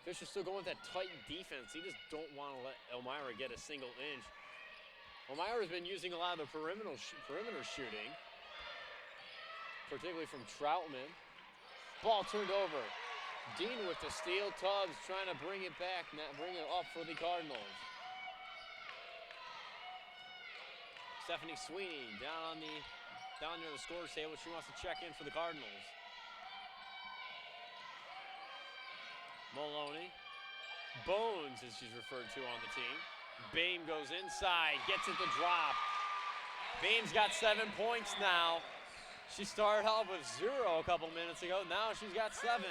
Fisher's still going with that tight defense. He just don't want to let Elmira get a single inch. Elmira's been using a lot of the perimeter shooting. particularly from Troutman. Ball turned over. Dean with the steal. Tubbs trying to bring it back, bring it up for the Cardinals. Stephanie Sweeney down near the scorer's table. She wants to check in for the Cardinals. Maloney. Bones, as she's referred to on the team. Bame goes inside, gets it to drop. Bame's got 7 points now. She started off with 0 a couple minutes ago. Now she's got 7.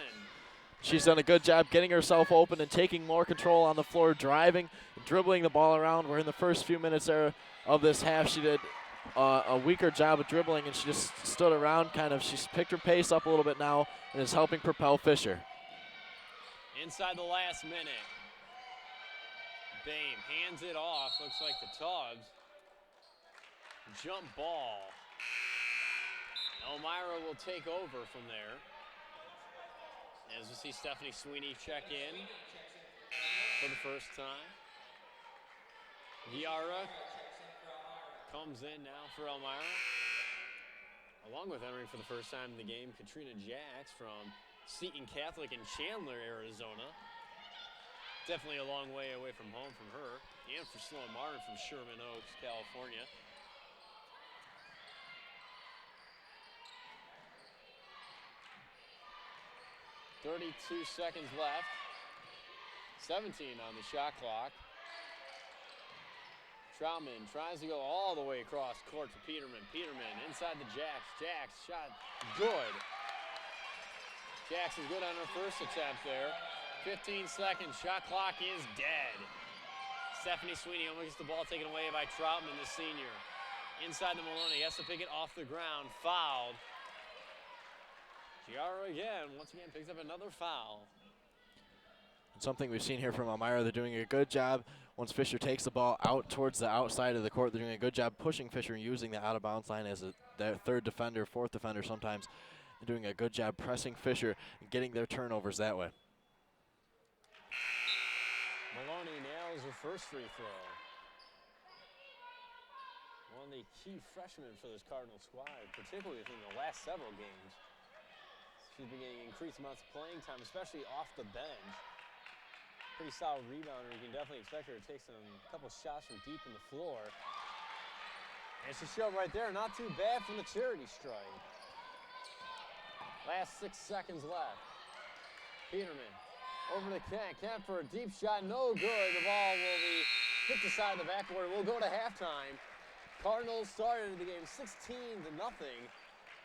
She's done a good job getting herself open and taking more control on the floor, driving, dribbling the ball around. Where in the first few minutes there of this half, she did a weaker job of dribbling, and she just stood around she's picked her pace up a little bit now and is helping propel Fisher. Inside the last minute. Bame hands it off, looks like to Tubbs. Jump ball. Elmira will take over from there. As we see Stephanie Sweeney check in for the first time. Giara comes in now for Elmira. Along with entering for the first time in the game, Katrina Jacks from Seton Catholic in Chandler, Arizona. Definitely a long way away from home from her. And for Sloan Martin from Sherman Oaks, California. .32 seconds left. 17 on the shot clock. Troutman tries to go all the way across court to Peterman. Peterman inside the Jacks. Jacks shot good. Jacks is good on her first attempt there. 15 seconds, shot clock is dead. Stephanie Sweeney almost gets the ball taken away by Troutman, the senior. Inside the Maloney, has to pick it off the ground, fouled. Giara again, once again, picks up another foul. Something we've seen here from Elmira, they're doing a good job. Once Fisher takes the ball out towards the outside of the court, they're doing a good job pushing Fisher and using the out-of-bounds line as their third defender, fourth defender sometimes. They're doing a good job pressing Fisher and getting their turnovers that way. Maloney nails her first free throw. One of the key freshmen for this Cardinal squad, particularly within the last several games. She's been getting increased amounts of playing time, especially off the bench. Pretty solid rebounder. You can definitely expect her to take a couple shots from deep in the floor. And she showed right there, not too bad from the charity strike. Last 6 seconds left. Peterman over to Kent. Kent for a deep shot, no good. The ball will be hit the side of the backboard. We'll go to halftime. Cardinals started the game 16-0.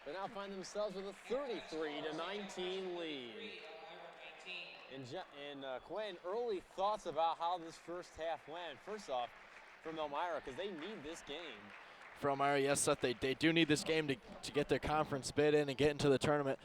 They now find themselves with a 33-19 lead. And Quinn, early thoughts about how this first half went. First off, from Elmira, because they need this game. For Elmira, yes, Seth, they do need this game to get their conference bid in and get into the tournament.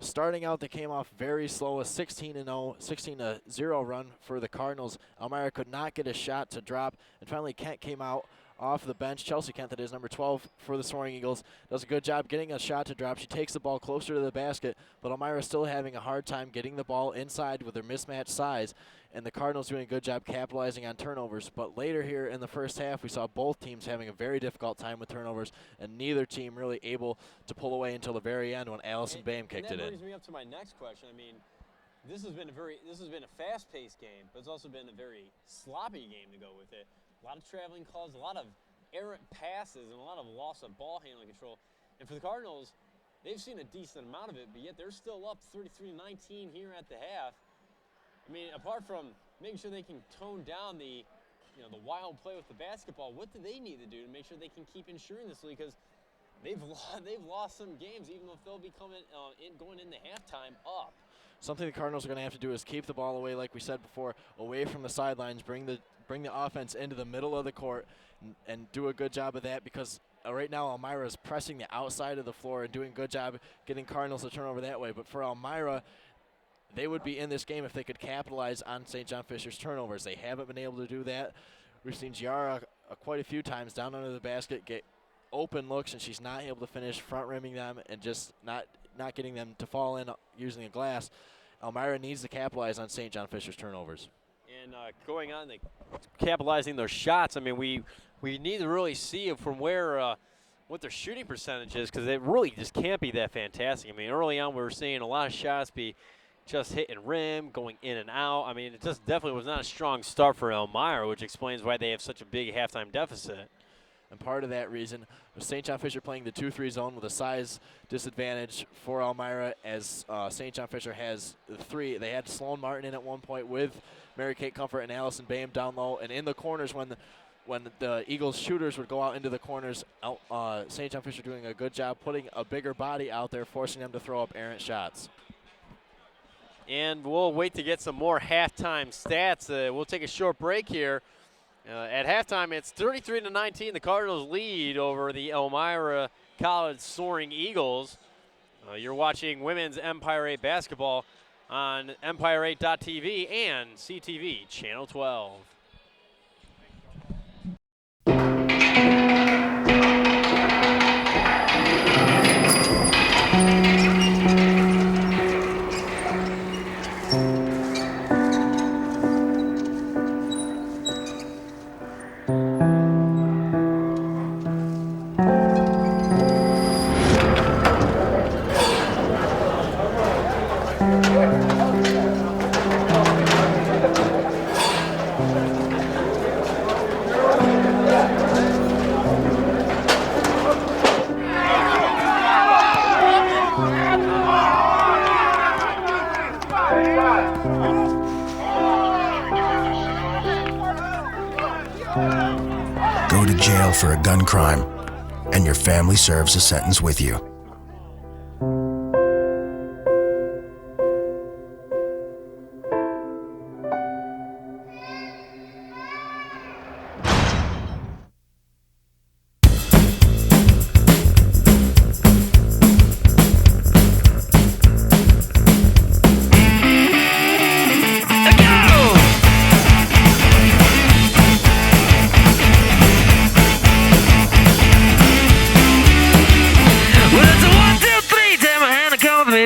Starting out, they came off very slow, a 16-0 run for the Cardinals. Elmira could not get a shot to drop, and finally Kent came out off the bench. Chelsea Kent, that is number 12 for the Soaring Eagles, does a good job getting a shot to drop. She takes the ball closer to the basket, but Elmira is still having a hard time getting the ball inside with their mismatched size, and the Cardinals doing a good job capitalizing on turnovers. But later here in the first half, we saw both teams having a very difficult time with turnovers, and neither team really able to pull away until the very end when Allison Bame kicked it in. That brings me up to my next question. I mean, this has been a fast-paced game, but it's also been a very sloppy game to go with it. A lot of traveling calls, a lot of errant passes, and a lot of loss of ball handling control. And for the Cardinals, they've seen a decent amount of it, but yet they're still up 33-19 here at the half. I mean, apart from making sure they can tone down the wild play with the basketball, what do they need to do to make sure they can keep ensuring this lead? Because they've lost some games, even if they'll be going into halftime up. Something the Cardinals are going to have to do is keep the ball away, like we said before, away from the sidelines, bring the offense into the middle of the court and do a good job of that, because right now Elmira is pressing the outside of the floor and doing a good job getting Cardinals to turn over that way. But for Elmira, they would be in this game if they could capitalize on St. John Fisher's turnovers. They haven't been able to do that. We've seen Giara quite a few times down under the basket get open looks, and she's not able to finish front rimming them and just not getting them to fall in using a glass. Elmira needs to capitalize on St. John Fisher's turnovers. And going on, capitalizing their shots. I mean, we need to really see from where what their shooting percentage is, because it really just can't be that fantastic. I mean, early on we were seeing a lot of shots be just hitting rim, going in and out. I mean, it just definitely was not a strong start for Elmira, which explains why they have such a big halftime deficit. And part of that reason was St. John Fisher playing the 2-3 zone with a size disadvantage for Elmira, as St. John Fisher has three. They had Sloan Martin in at one point with Mary Kate Comfort and Allison Bame down low. And in the corners, when the Eagles shooters would go out into the corners, St. John Fisher doing a good job putting a bigger body out there, forcing them to throw up errant shots. And we'll wait to get some more halftime stats. We'll take a short break here. At halftime, it's 33-19. The Cardinals lead over the Elmira College Soaring Eagles. You're watching women's Empire 8 basketball on Empire8.tv and CTV Channel 12. Go to jail for a gun crime, and your family serves a sentence with you.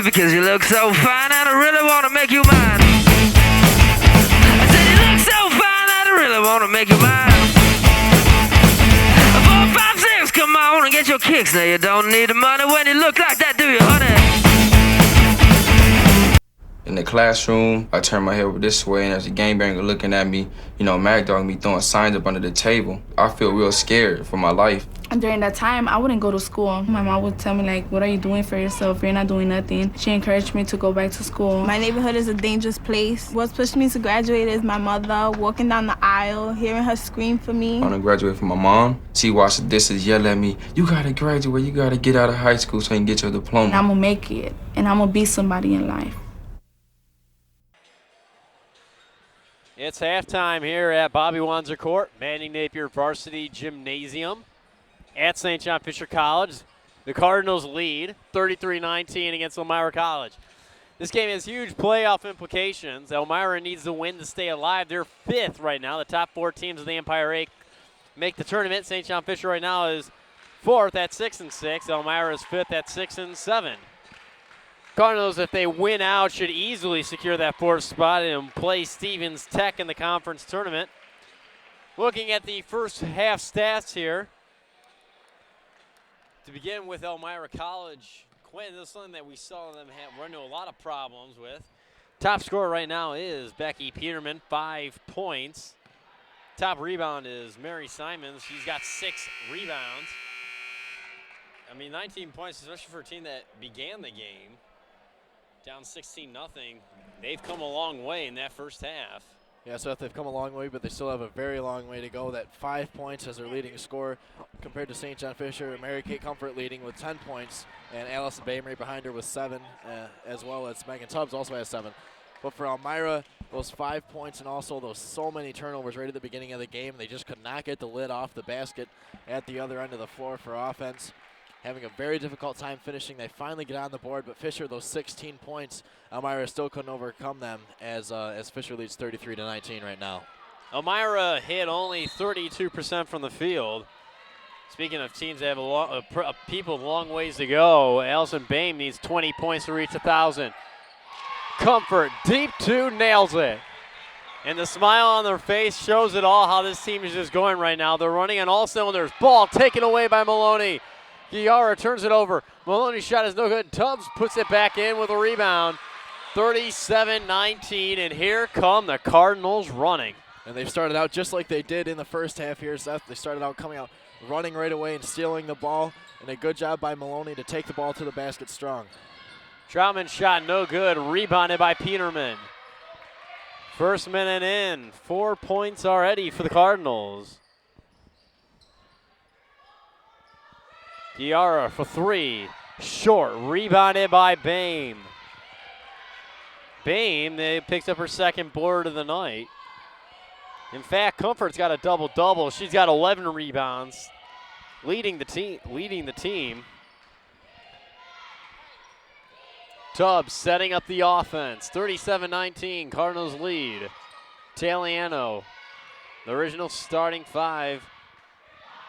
Because you look so fine, and I really want to make you mine. I said you look so fine, and I really want to make you mine. 4, 5, 6, come on and get your kicks. Now you don't need the money when you look like that, do you, honey? In the classroom, I turn my head this way, and as the game banger looking at me, Mad Dog me throwing signs up under the table. I feel real scared for my life. And during that time, I wouldn't go to school. My mom would tell me, like, what are you doing for yourself? You're not doing nothing. She encouraged me to go back to school. My neighborhood is a dangerous place. What's pushed me to graduate is my mother walking down the aisle, hearing her scream for me. I want to graduate from my mom. She watched the distance yell at me, you got to graduate, you got to get out of high school so you can get your diploma. And I'm going to make it, and I'm going to be somebody in life. It's halftime here at Bobby Wanzer Court, Manning Napier Varsity Gymnasium at St. John Fisher College. The Cardinals lead 33-19 against Elmira College. This game has huge playoff implications. Elmira needs to win to stay alive. They're 5th right now. The top 4 teams of the Empire 8 make the tournament. St. John Fisher right now is 4th at 6-6. Elmira is 5th at 6-7. Cardinals, if they win out, should easily secure that 4th spot and play Stevens Tech in the conference tournament. Looking at the first half stats here. To begin with Elmira College, Quinn, this is something that we saw them run into a lot of problems with. Top scorer right now is Becky Peterman, 5 points. Top rebound is Mary Simons. She's got 6 rebounds. I mean, 19 points, especially for a team that began the game down 16-0. They've come a long way in that first half. Yeah, Seth, they've come a long way, but they still have a very long way to go. That 5 points as their leading scorer compared to St. John Fisher. Mary Kate Comfort leading with 10 points, and Allison Bamery behind her with 7, as well as Megan Tubbs also has 7. But for Elmira, those 5 points and also those so many turnovers right at the beginning of the game, they just could not get the lid off the basket at the other end of the floor for offense. Having a very difficult time finishing. They finally get on the board, but Fisher, those 16 points, Elmira still couldn't overcome them as Fisher leads 33-19 right now. Elmira hit only 32% from the field. Speaking of teams that have people long ways to go, Allison Bame needs 20 points to reach 1,000. Comfort, deep 2, nails it. And the smile on their face shows it all how this team is just going right now. They're running on all cylinders. Ball taken away by Maloney. Giara turns it over. Maloney's shot is no good. Tubbs puts it back in with a rebound. 37-19, and here come the Cardinals running. And they've started out just like they did in the first half here, Seth. They started out coming out running right away and stealing the ball, and a good job by Maloney to take the ball to the basket strong. Troutman's shot no good, rebounded by Peterman. First minute in, 4 points already for the Cardinals. Giara for three, short, rebounded by Bame. Bame picks up her second board of the night. In fact, Comfort's got a double-double. She's got 11 rebounds, leading the team. Tubbs setting up the offense. 37-19, Cardinals lead. Taliano, the original starting five,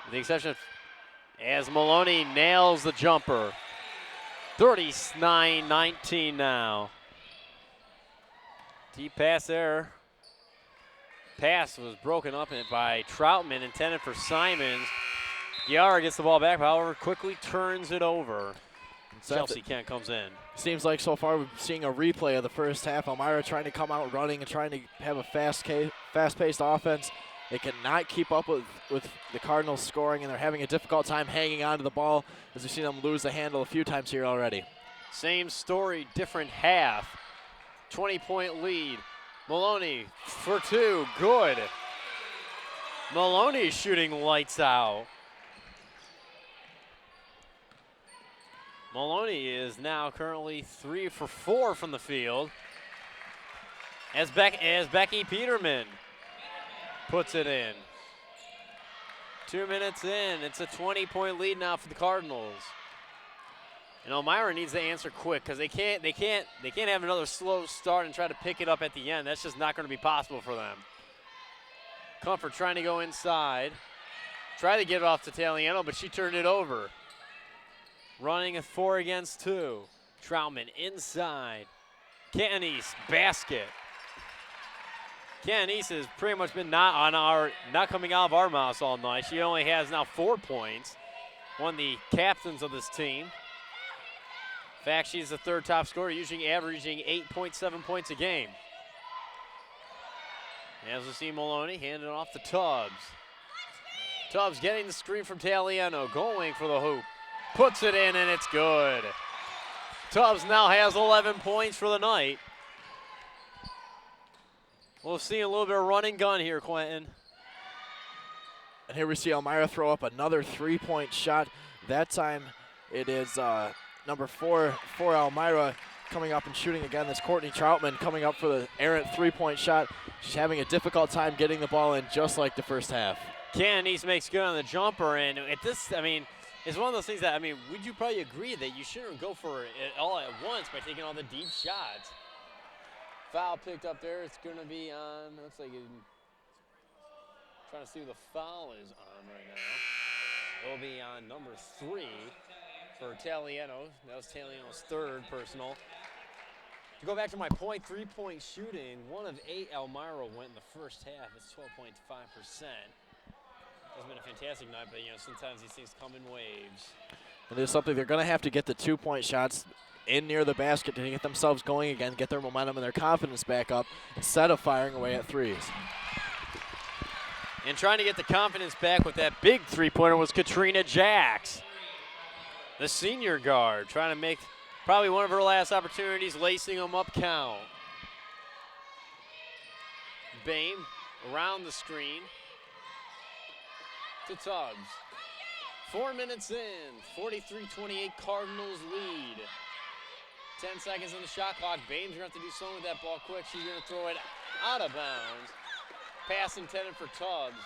with the exception of as Maloney nails the jumper. 39-19 now. Deep pass there. Pass was broken up by Troutman, intended for Simons. Giara gets the ball back, however, quickly turns it over. Chelsea Kent comes in. Seems like so far we're seeing a replay of the first half. Elmira trying to come out running and trying to have a fast-paced offense. They cannot keep up with the Cardinals scoring, and they're having a difficult time hanging on to the ball as we've seen them lose the handle a few times here already. Same story, different half. 20-point lead. Maloney for two, good. Maloney shooting lights out. Maloney is now currently 3 for 4 from the field. As Becky Peterman puts it in. 2 minutes in, it's a 20-point lead now for the Cardinals. And Elmira needs to answer quick because they can't have another slow start and try to pick it up at the end. That's just not going to be possible for them. Comfort trying to go inside. Try to get it off to Taliano, but she turned it over. Running a 4 against 2. Troutman inside. Cantonese basket. Cantonese has pretty much been not coming out of our mouths all night. She only has now 4 points. One of the captains of this team. In fact, she's the third top scorer, usually averaging 8.7 points a game. As we see Maloney handing it off to Tubbs. Tubbs getting the screen from Taliano, going for the hoop. Puts it in, and it's good. Tubbs now has 11 points for the night. We'll see a little bit of running gun here, Quentin. And here we see Elmira throw up another three-point shot. That time it is number 4 for Elmira coming up and shooting again. That's Courtney Troutman coming up for the errant three-point shot. She's having a difficult time getting the ball in, just like the first half. Cantonese makes good on the jumper, and at this, it's one of those things that, would you probably agree that you shouldn't go for it all at once by taking all the deep shots? Foul picked up there. It's going to be on, looks like trying to see who the foul is on right now. It'll be on number 3 for Taliano. That was Taliano's third personal. To go back to my point, 3-point shooting, 1 of 8 Elmira went in the first half. It's 12.5%. It's been a fantastic night, but sometimes these things come in waves. And there's something they're going to have to get the 2-point shots in near the basket to get themselves going again, get their momentum and their confidence back up instead of firing away at threes. And trying to get the confidence back with that big three-pointer was Katrina Jacks, the senior guard, trying to make probably one of her last opportunities, lacing them up count. Bame around the screen to Tubbs. 4 minutes in, 43-28 Cardinals lead. 10 seconds on the shot clock. Bame's going to have to do something with that ball quick. She's going to throw it out of bounds. Pass intended for Tubbs.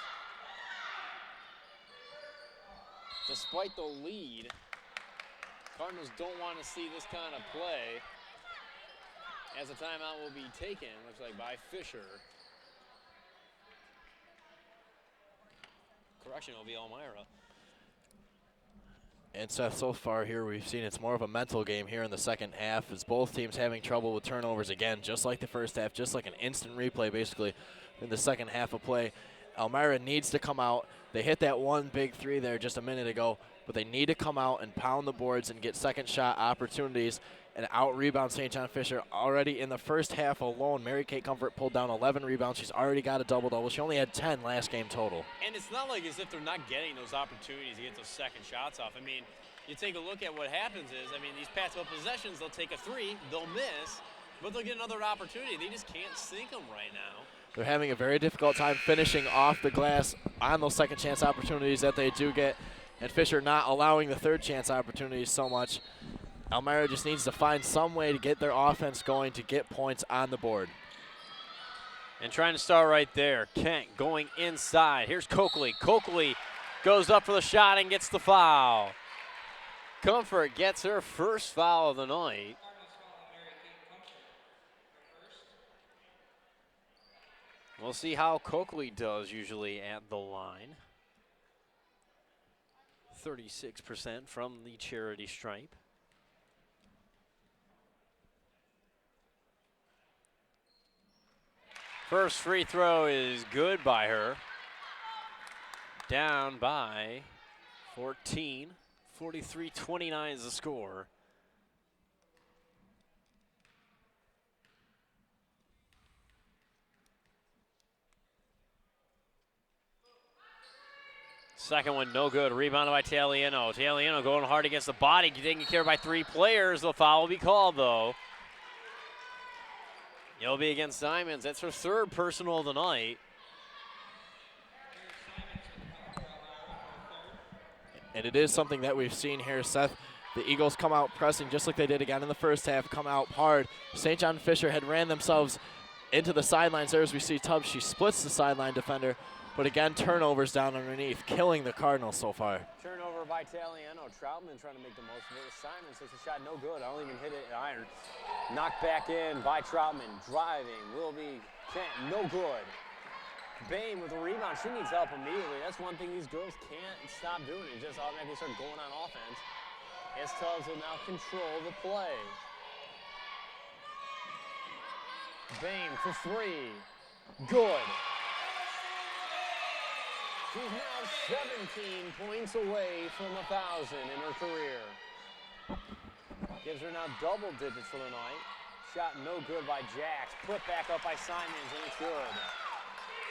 Despite the lead, Cardinals don't want to see this kind of play, as a timeout will be taken, looks like by Fisher. Correction, will be Elmira. And Seth, so far here we've seen it's more of a mental game here in the second half, as both teams having trouble with turnovers again, just like the first half, just like an instant replay basically in the second half of play. Elmira needs to come out. They hit that one big three there just a minute ago, but they need to come out and pound the boards and get second shot opportunities and out-rebound St. John Fisher. Already in the first half alone, Mary Kate Comfort pulled down 11 rebounds. She's already got a double-double. She only had 10 last game total. And it's not like as if they're not getting those opportunities to get those second shots off. I mean, you take a look at what happens is, I mean, these past couple possessions, they'll take a three, they'll miss, but they'll get another opportunity. They just can't sink them right now. They're having a very difficult time finishing off the glass on those second chance opportunities that they do get, and Fisher not allowing the third chance opportunities so much. Elmira just needs to find some way to get their offense going to get points on the board. And trying to start right there. Kent going inside. Here's Coakley. Coakley goes up for the shot and gets the foul. Comfort gets her first foul of the night. We'll see how Coakley does usually at the line. 36% from the charity stripe. First free throw is good by her. Down by 14. 43-29 is the score. Second one, no good. Rebounded by Talieno. Talieno going hard against the body, taken care of by three players. The foul will be called, though. It'll be against Simons. That's her third personal of the night. And it is something that we've seen here, Seth. The Eagles come out pressing just like they did again in the first half, come out hard. St. John Fisher had ran themselves into the sidelines there as we see Tubbs. She splits the sideline defender, but again, turnovers down underneath, killing the Cardinals so far. Turnover by Talieno. Troutman trying to make the most of it. Simons takes a shot, no good. I don't even hit it at iron. Knocked back in by Troutman. Driving will be Kent, no good. Bain with a rebound. She needs help immediately. That's one thing these girls can't stop doing. It just automatically start going on offense. As Tubbs will now control the play. Bain for three. Good. She's now 17 points away from 1,000 in her career. Gives her now double digits for the night. Shot no good by Jax. Put back up by Simons, and it's good.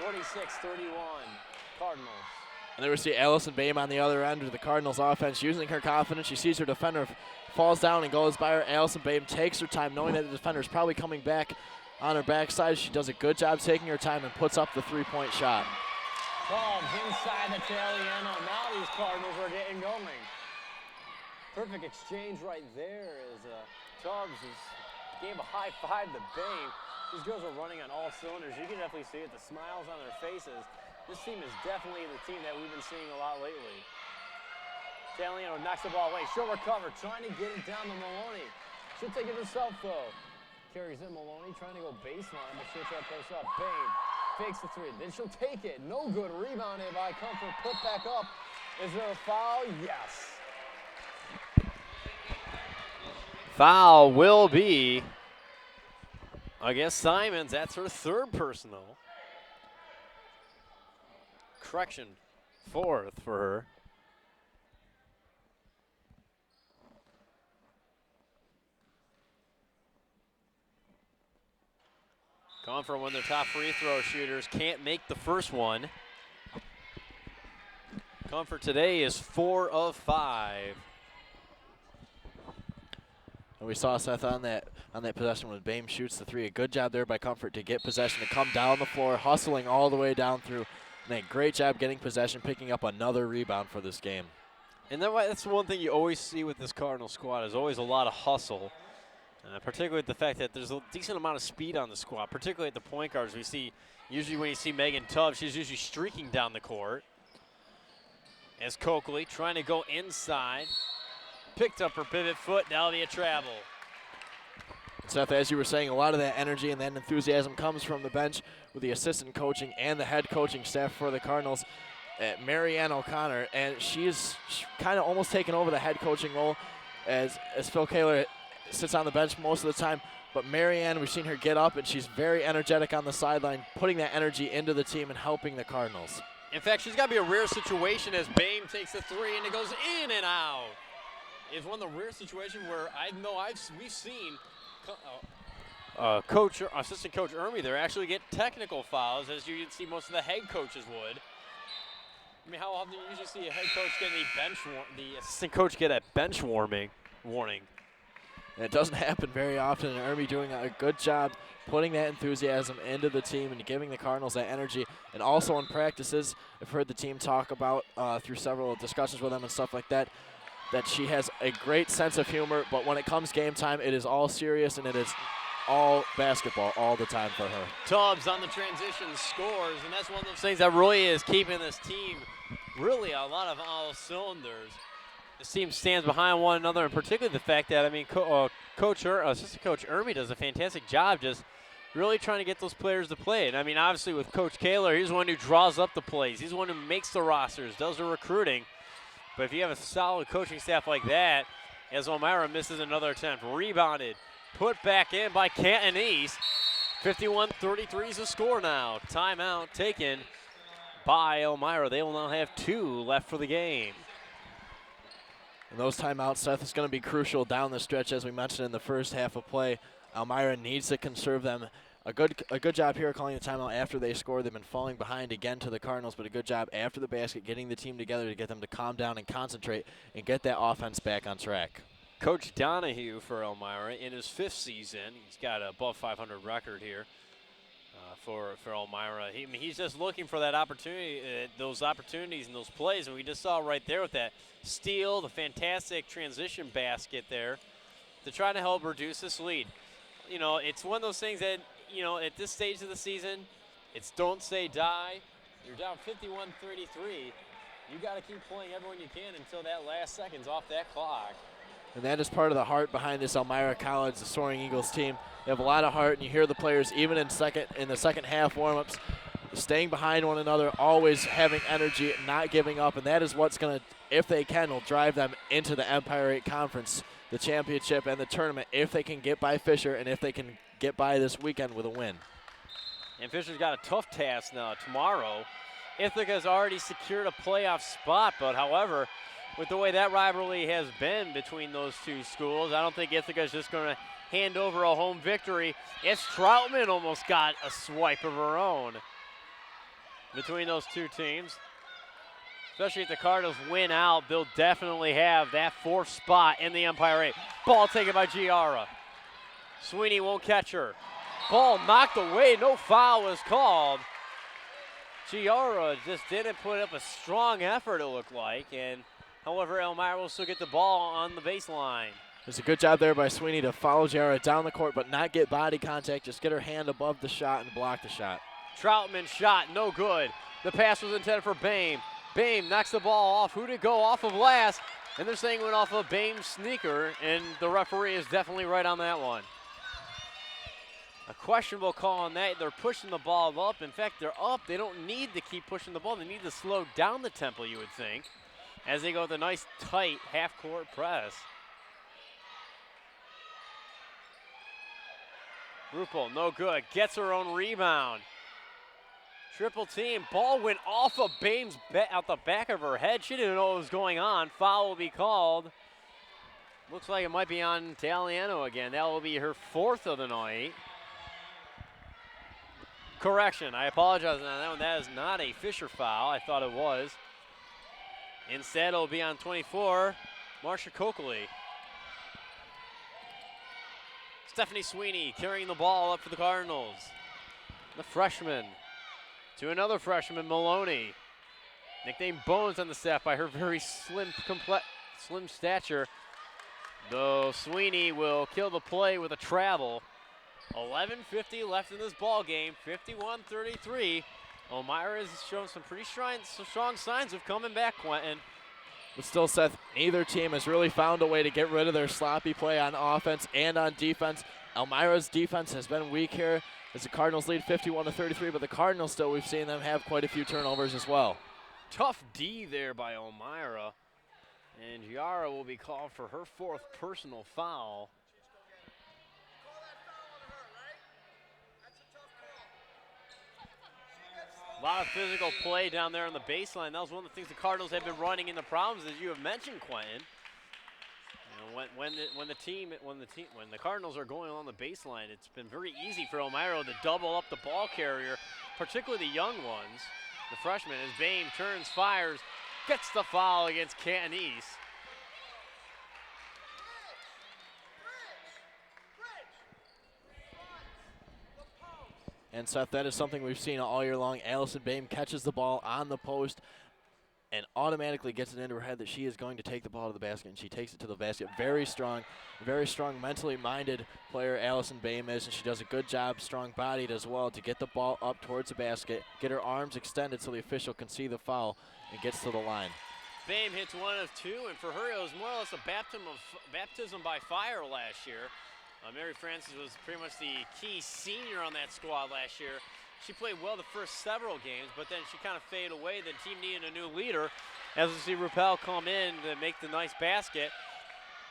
46-31, Cardinals. And there we see Allison Bame on the other end of the Cardinals offense using her confidence. She sees her defender falls down and goes by her. Allison Bame takes her time knowing that the defender is probably coming back on her backside. She does a good job taking her time and puts up the three-point shot. Tubbs inside the Talieno. Now these Cardinals are getting going. Perfect exchange right there as Tubbs gave a high five to Bame. These girls are running on all cylinders. You can definitely see it, the smiles on their faces. This team is definitely the team that we've been seeing a lot lately. Talieno knocks the ball away. She'll recover, trying to get it down to Maloney. She'll take it herself, though. Carries in Maloney, trying to go baseline, but she'll try to post up. Bame fakes the three. Then she'll take it. No good. Rebounded by Comfort. Put back up. Is there a foul? Yes. Foul will be against Simons. That's her third personal. Correction, fourth for her. Comfort, one of their top free throw shooters, can't make the first one. Comfort today is 4 of 5. And we saw Seth on that possession when Bame shoots the three. A good job there by Comfort to get possession, to come down the floor, hustling all the way down through. And a great job getting possession, picking up another rebound for this game. And that's one thing you always see with this Cardinal squad is always a lot of hustle. Particularly with the fact that there's a decent amount of speed on the squad, particularly at the point guards. We see, usually when you see Megan Tubbs, she's usually streaking down the court. As Coakley trying to go inside. Picked up her pivot foot, that'll be a travel. Seth, as you were saying, a lot of that energy and that enthusiasm comes from the bench with the assistant coaching and the head coaching staff for the Cardinals, Marianne O'Connor. And she's kind of almost taken over the head coaching role as Phil Kaler sits on the bench most of the time. But Marianne, we've seen her get up, and she's very energetic on the sideline, putting that energy into the team and helping the Cardinals. In fact, she's got to be a rare situation as Bame takes the three and it goes in and out. It's one of the rare situations where I know we've seen assistant coach Ermy there actually get technical fouls, as you see most of the head coaches would. I mean, how often do you usually see a head coach get the assistant coach get a bench warning? And it doesn't happen very often, and Ermy doing a good job putting that enthusiasm into the team and giving the Cardinals that energy. And also in practices, I've heard the team talk about through several discussions with them and stuff like that, that she has a great sense of humor, but when it comes game time, it is all serious and it is all basketball all the time for her. Tubbs on the transition scores, and that's one of those things that really is keeping this team really a lot of all cylinders. This team stands behind one another, and particularly the fact that, I mean, assistant coach Ermy does a fantastic job just really trying to get those players to play. And I mean, obviously with Coach Kaler, he's the one who draws up the plays. He's the one who makes the rosters, does the recruiting. But if you have a solid coaching staff like that, as Elmira misses another attempt, rebounded, put back in by Canton East. 51-33 is the score now. Timeout taken by Elmira. They will now have 2 left for the game. And those timeouts, Seth, is going to be crucial down the stretch, as we mentioned in the first half of play. Elmira needs to conserve them. A good job here calling the timeout after they score. They've been falling behind again to the Cardinals, but a good job after the basket getting the team together to get them to calm down and concentrate and get that offense back on track. Coach Donahue for Elmira in his 5th season. He's got a above 500 record here for Elmira. He's just looking for that opportunity, those opportunities and those plays, and we just saw right there with that steal, the fantastic transition basket there to try to help reduce this lead. You know, it's one of those things that, you know, at this stage of the season, it's don't say die. You're down 51-33. You got to keep playing everyone you can until that last second's off that clock. And that is part of the heart behind this Elmira College, the Soaring Eagles team. They have a lot of heart, and you hear the players even in the second half warm-ups, staying behind one another, always having energy, not giving up, and that is what's going to, if they can, will drive them into the Empire 8 Conference, the championship and the tournament, if they can get by Fisher and if they can get by this weekend with a win. And Fisher's got a tough task now tomorrow. Ithaca's already secured a playoff spot, but however, with the way that rivalry has been between those two schools, I don't think Ithaca's just going to hand over a home victory. It's Troutman almost got a swipe of her own between those two teams. Especially if the Cardinals win out, they'll definitely have that 4th spot in the Empire 8. Ball taken by Giara. Sweeney won't catch her. Ball knocked away, no foul was called. Giara just didn't put up a strong effort, it looked like, and however, Elmira will still get the ball on the baseline. There's a good job there by Sweeney to follow Giara down the court, but not get body contact, just get her hand above the shot and block the shot. Troutman shot, no good. The pass was intended for Bame. Bame knocks the ball off. Who did it go off of last? And they're saying it went off of Bame's sneaker, and the referee is definitely right on that one. A questionable call on that. They're pushing the ball up. In fact, they're up. They don't need to keep pushing the ball. They need to slow down the tempo, you would think, as they go with a nice, tight half-court press. Rupel, no good. Gets her own rebound. Triple team. Ball went off of Bame's out the back of her head. She didn't know what was going on. Foul will be called. Looks like it might be on Taliano again. That will be her 4th of the night. Correction, I apologize on that one. That is not a Fisher foul. I thought it was. Instead, it'll be on 24, Marsha Coakley. Stephanie Sweeney carrying the ball up for the Cardinals. The freshman to another freshman, Maloney. Nicknamed Bones on the staff by her very slim stature. Though Sweeney will kill the play with a travel. 11:50 left in this ball game, 51-33. Elmira has shown some pretty strong signs of coming back, Quentin. But still, Seth, neither team has really found a way to get rid of their sloppy play on offense and on defense. Elmira's defense has been weak here as the Cardinals lead 51-33, but the Cardinals still, we've seen them have quite a few turnovers as well. Tough D there by Elmira. And Giara will be called for her 4th personal foul. A lot of physical play down there on the baseline. That was one of the things the Cardinals have been running into problems, as you have mentioned, Quentin. You know, when the Cardinals are going on the baseline, it's been very easy for Elmira to double up the ball carrier, particularly the young ones, the freshmen. As Boehm turns, fires, gets the foul against Canton East. And Seth, that is something we've seen all year long. Allison Boehm catches the ball on the post and automatically gets it into her head that she is going to take the ball to the basket, and she takes it to the basket. Very strong, mentally minded player Allison Boehm is, and she does a good job, strong-bodied as well, to get the ball up towards the basket, get her arms extended so the official can see the foul, and gets to the line. Boehm hits 1 of 2, and for her it was more or less a baptism by fire last year. Mary Francis was pretty much the key senior on that squad last year. She played well the first several games, but then she kind of faded away. The team needed a new leader. As we see Ruppel come in to make the nice basket.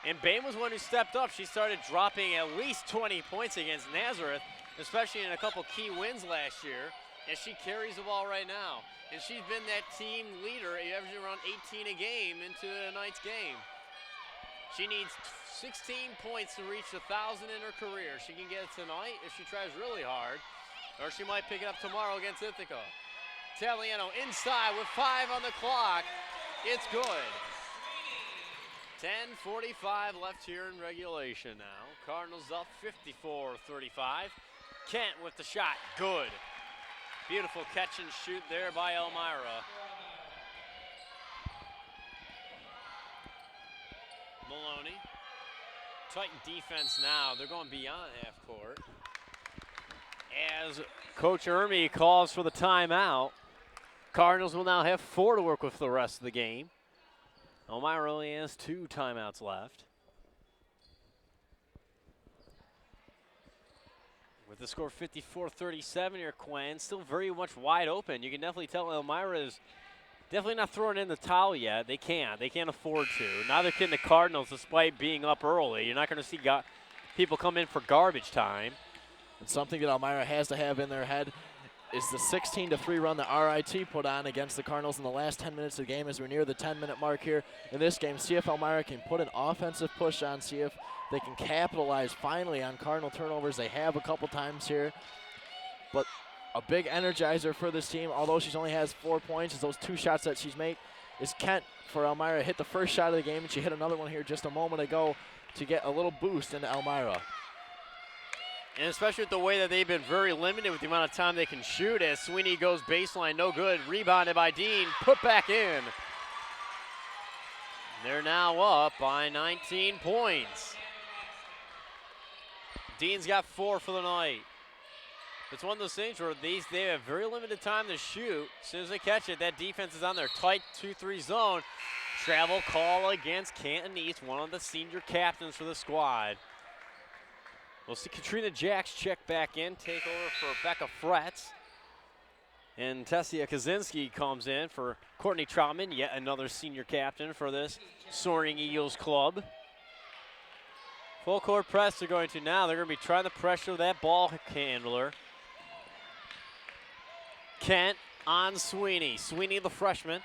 And Boehm was one who stepped up. She started dropping at least 20 points against Nazareth, especially in a couple key wins last year. And she carries the ball right now. And she's been that team leader, averaging around 18 a game into tonight's game. She needs 16 points to reach 1,000 in her career. She can get it tonight if she tries really hard, or she might pick it up tomorrow against Ithaca. Taliano inside with 5 on the clock. It's good. 10:45 left here in regulation now. Cardinals up 54-35. Kent with the shot, good. Beautiful catch and shoot there by Elmira. Maloney. Tight defense now. They're going beyond half court. As Coach Ermey calls for the timeout, Cardinals will now have 4 to work with for the rest of the game. Elmira only has 2 timeouts left. With the score 54-37 here, Quinn, still very much wide open. You can definitely tell Elmira is definitely not throwing in the towel yet. They can't afford to. Neither can the Cardinals, despite being up early. You're not going to see people come in for garbage time. And something that Elmira has to have in their head is the 16-3 run that RIT put on against the Cardinals in the last 10 minutes of the game as we're near the 10-minute mark here in this game. See if Elmira can put an offensive push on, see if they can capitalize finally on Cardinal turnovers. They have a couple times here. But a big energizer for this team, although she only has 4 points, is those 2 shots that she's made, is Kent for Elmira. Hit the first shot of the game, and she hit another one here just a moment ago to get a little boost into Elmira. And especially with the way that they've been very limited with the amount of time they can shoot, as Sweeney goes baseline, no good. Rebounded by Dean, put back in. They're now up by 19 points. Dean's got 4 for the night. It's one of those things where they have very limited time to shoot. As soon as they catch it, that defense is on their tight 2-3 zone. Travel call against Canton East, one of the senior captains for the squad. We'll see Katrina Jacks check back in, take over for Becca Fretz. And Tessia Kaczynski comes in for Courtney Troutman, yet another senior captain for this Soaring Eagles club. Full court press they're going to now. They're going to be trying to pressure that ball handler. Kent on Sweeney. Sweeney, the freshman.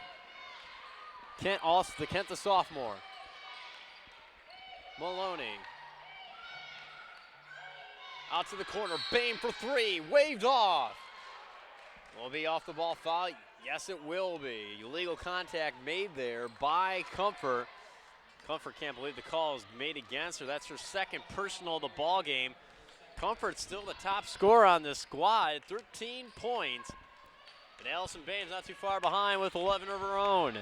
Kent the sophomore. Maloney. Out to the corner. Boehm for 3. Waved off. Will be off the ball foul? Yes, it will be. Illegal contact made there by Comfort. Comfort can't believe the call is made against her. That's her second personal of the ball game. Comfort's still the top scorer on this squad, 13 points. And Allison Boehm's not too far behind with 11 of her own.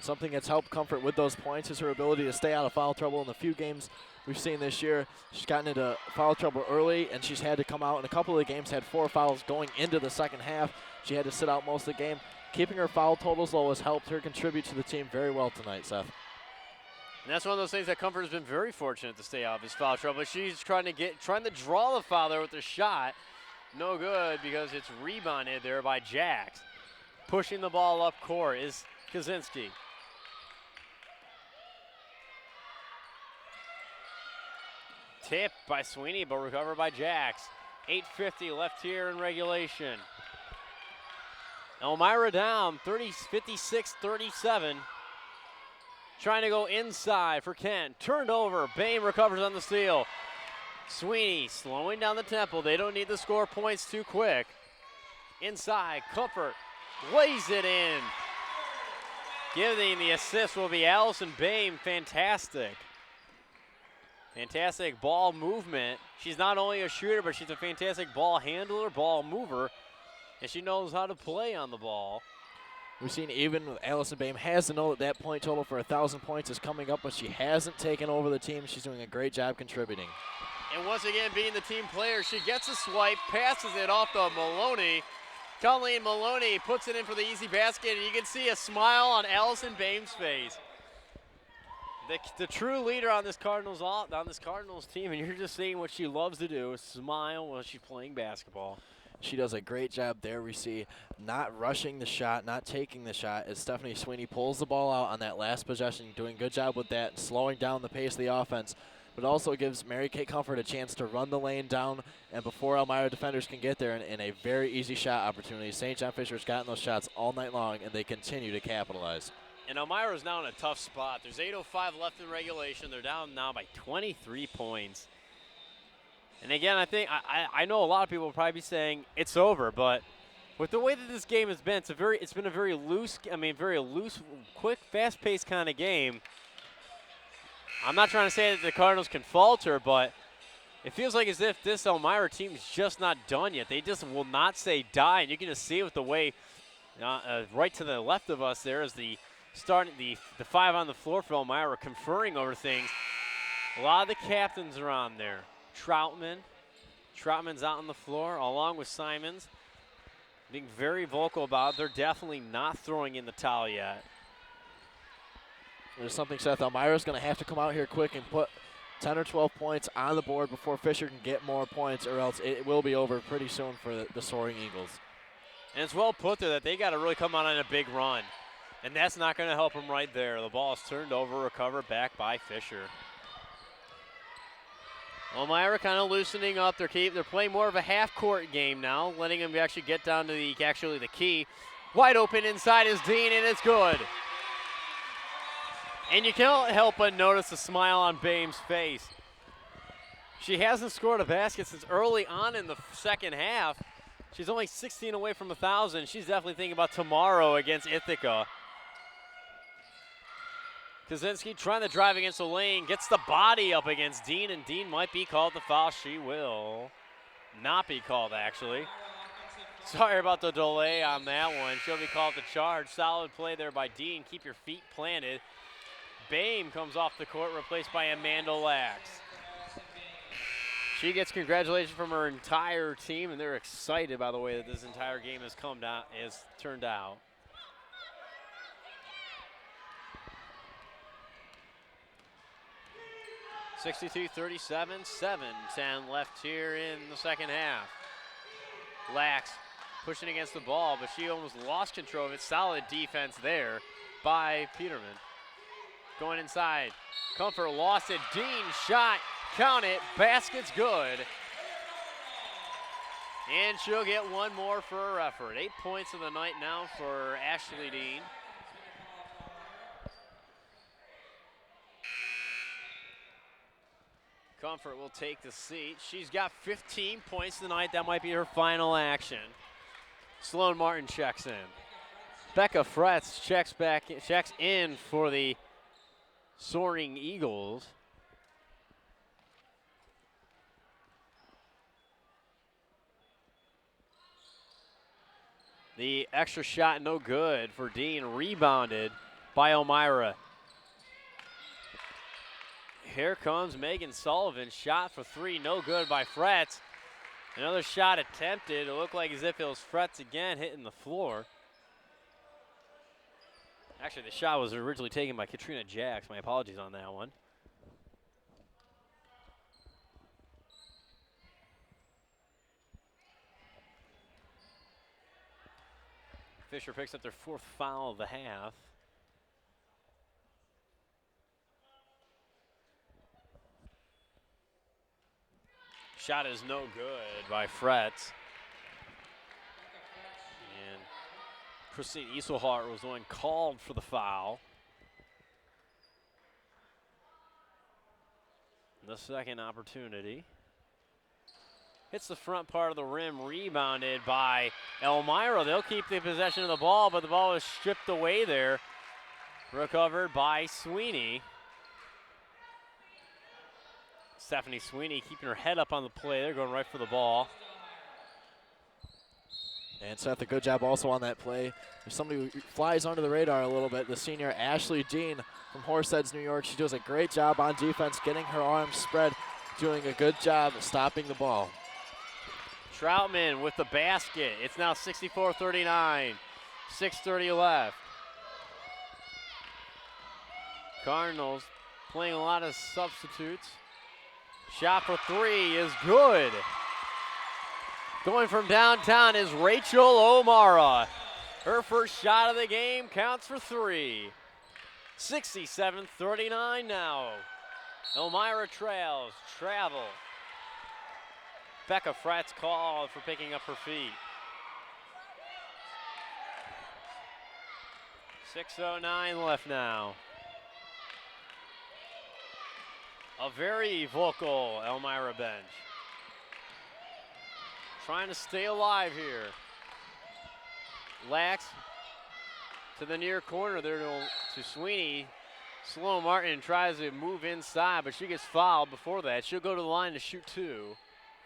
Something that's helped Comfort with those points is her ability to stay out of foul trouble. In the few games we've seen this year, she's gotten into foul trouble early, and she's had to come out in a couple of the games, had 4 fouls going into the second half. She had to sit out most of the game. Keeping her foul totals low has helped her contribute to the team very well tonight, Seth. And that's one of those things that Comfort has been very fortunate to stay out of his foul trouble. She's trying to draw the foul there with the shot. No good because it's rebounded there by Jax. Pushing the ball up court is Kaczynski. Tipped by Sweeney, but recovered by Jax. 8:50 left here in regulation. Elmira down 56-37. Trying to go inside for Kent. Turned over. Bain recovers on the steal. Sweeney slowing down the tempo. They don't need to score points too quick. Inside, Comfort lays it in. Giving the assist will be Allison Bain. Fantastic. Fantastic ball movement. She's not only a shooter, but she's a fantastic ball handler, ball mover, and she knows how to play on the ball. We've seen even with Allison Bain has to know that that point total for 1,000 points is coming up, but she hasn't taken over the team. She's doing a great job contributing. And once again, being the team player, she gets a swipe, passes it off to Maloney. Colleen Maloney puts it in for the easy basket, and you can see a smile on Allison Bain's face. The true leader on this Cardinals team, and you're just seeing what she loves to do, is smile while she's playing basketball. She does a great job there. We see not rushing the shot, not taking the shot, as Stephanie Sweeney pulls the ball out on that last possession, doing a good job with that, slowing down the pace of the offense, but also gives Mary Kate Comfort a chance to run the lane down, and before Elmira defenders can get there, in a very easy shot opportunity. St. John Fisher's gotten those shots all night long, and they continue to capitalize. And Elmira's now in a tough spot. There's 8:05 left in regulation. They're down now by 23 points. And again, I know a lot of people will probably be saying it's over, but with the way that this game has been, it's been a very loose, quick, fast-paced kind of game. I'm not trying to say that the Cardinals can falter, but it feels like as if this Elmira team is just not done yet. They just will not say die, and you can just see it with the way right to the left of us there is the five on the floor for Elmira conferring over things. A lot of the captains are on there. Troutman's out on the floor along with Simons, being very vocal about it. They're definitely not throwing in the towel yet. There's something, Seth. Elmira's going to have to come out here quick and put 10 or 12 points on the board before Fisher can get more points, or else it will be over pretty soon for the Soaring Eagles. And it's well put there that they got to really come out on a big run, and that's not going to help them right there. The ball is turned over, recovered back by Fisher. Elmira kind of loosening up. They're playing more of a half-court game now, letting them actually get down to the key. Wide open inside is Dean, and it's good. And you can't help but notice the smile on Bame's face. She hasn't scored a basket since early on in the second half. She's only 16 away from 1,000. She's definitely thinking about tomorrow against Ithaca. Kaczynski trying to drive against the lane, gets the body up against Dean, and Dean might be called the foul. She will not be called, actually. Sorry about the delay on that one. She'll be called the charge. Solid play there by Dean. Keep your feet planted. Bame comes off the court, replaced by Amanda Lax. She gets congratulations from her entire team, and they're excited by the way that this entire game has turned out. (62-37), 7:10 left here in the second half. Lax pushing against the ball, but she almost lost control of it. Solid defense there by Peterman. Going inside, Comfort lost it. Dean shot, count it, basket's good. And she'll get one more for her effort. 8 points of the night now for Ashley Dean. Comfort will take the seat. She's got 15 points tonight. That might be her final action. Sloan Martin checks in. Becca Fretz checks in for the Soaring Eagles. The extra shot no good for Dean, rebounded by Elmira. Here comes Megan Sullivan, shot for three, no good by Fretz. Another shot attempted. It looked like as if it was Fretz again hitting the floor. Actually, the shot was originally taken by Katrina Jacks. My apologies on that one. Fisher picks up their fourth foul of the half. Shot is no good by Fretz. And Christine Iselhart was the one called for the foul. The second opportunity. Hits the front part of the rim, rebounded by Elmira. They'll keep the possession of the ball, but the ball is stripped away there. Recovered by Sweeney. Stephanie Sweeney keeping her head up on the play. They're going right for the ball. And Seth, a good job also on that play. There's somebody who flies under the radar a little bit, the senior Ashley Dean from Horseheads, New York. She does a great job on defense, getting her arms spread, doing a good job stopping the ball. Troutman with the basket. It's now 64-39. 6:30 left. Cardinals playing a lot of substitutes. Shot for three is good. Going from downtown is Rachel O'Mara. Her first shot of the game counts for three. 67-39 now. Elmira trails, travel. Becca Fratz called for picking up her feet. 6:09 left now. A very vocal Elmira bench. Trying to stay alive here. Lax to the near corner there to Sweeney. Sloan Martin tries to move inside, but she gets fouled before that. She'll go to the line to shoot two.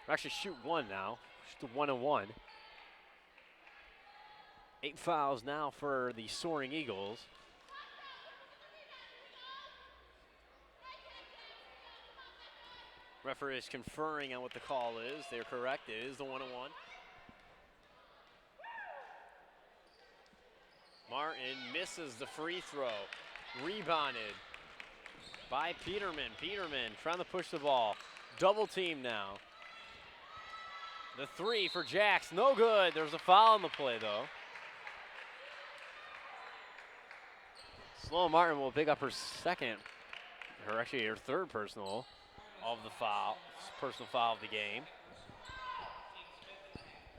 Or actually shoot one now. Shoot the 1-1. 8 fouls now for the Soaring Eagles. Referee is conferring on what the call is. They're correct. It is the 1-1. Martin misses the free throw. Rebounded by Peterman. Peterman trying to push the ball. Double team now. The three for Jax. No good. There's a foul on the play, though. Sloan Martin will pick up her second, or actually her third personal of the foul, personal foul of the game.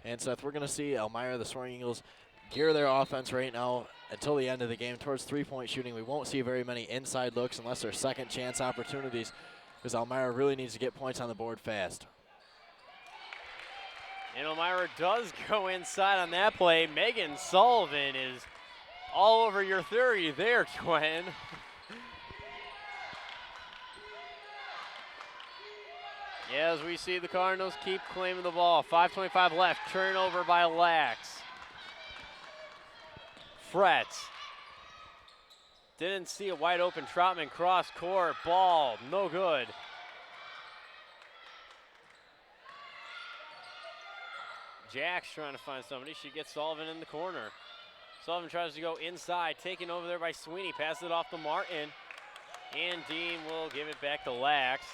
And Seth, we're going to see Elmira, the Soaring Eagles, gear their offense right now until the end of the game towards three-point shooting. We won't see very many inside looks unless they're second chance opportunities, because Elmira really needs to get points on the board fast. And Elmira does go inside on that play. Megan Sullivan is all over your theory there, Gwen. Yeah, as we see the Cardinals keep claiming the ball. 5:25 left, turnover by Lax. Fretz. Didn't see a wide open Troutman cross court. Ball, no good. Jack's trying to find somebody. She gets Sullivan in the corner. Sullivan tries to go inside, taken over there by Sweeney. Passes it off to Martin. And Dean will give it back to Lax.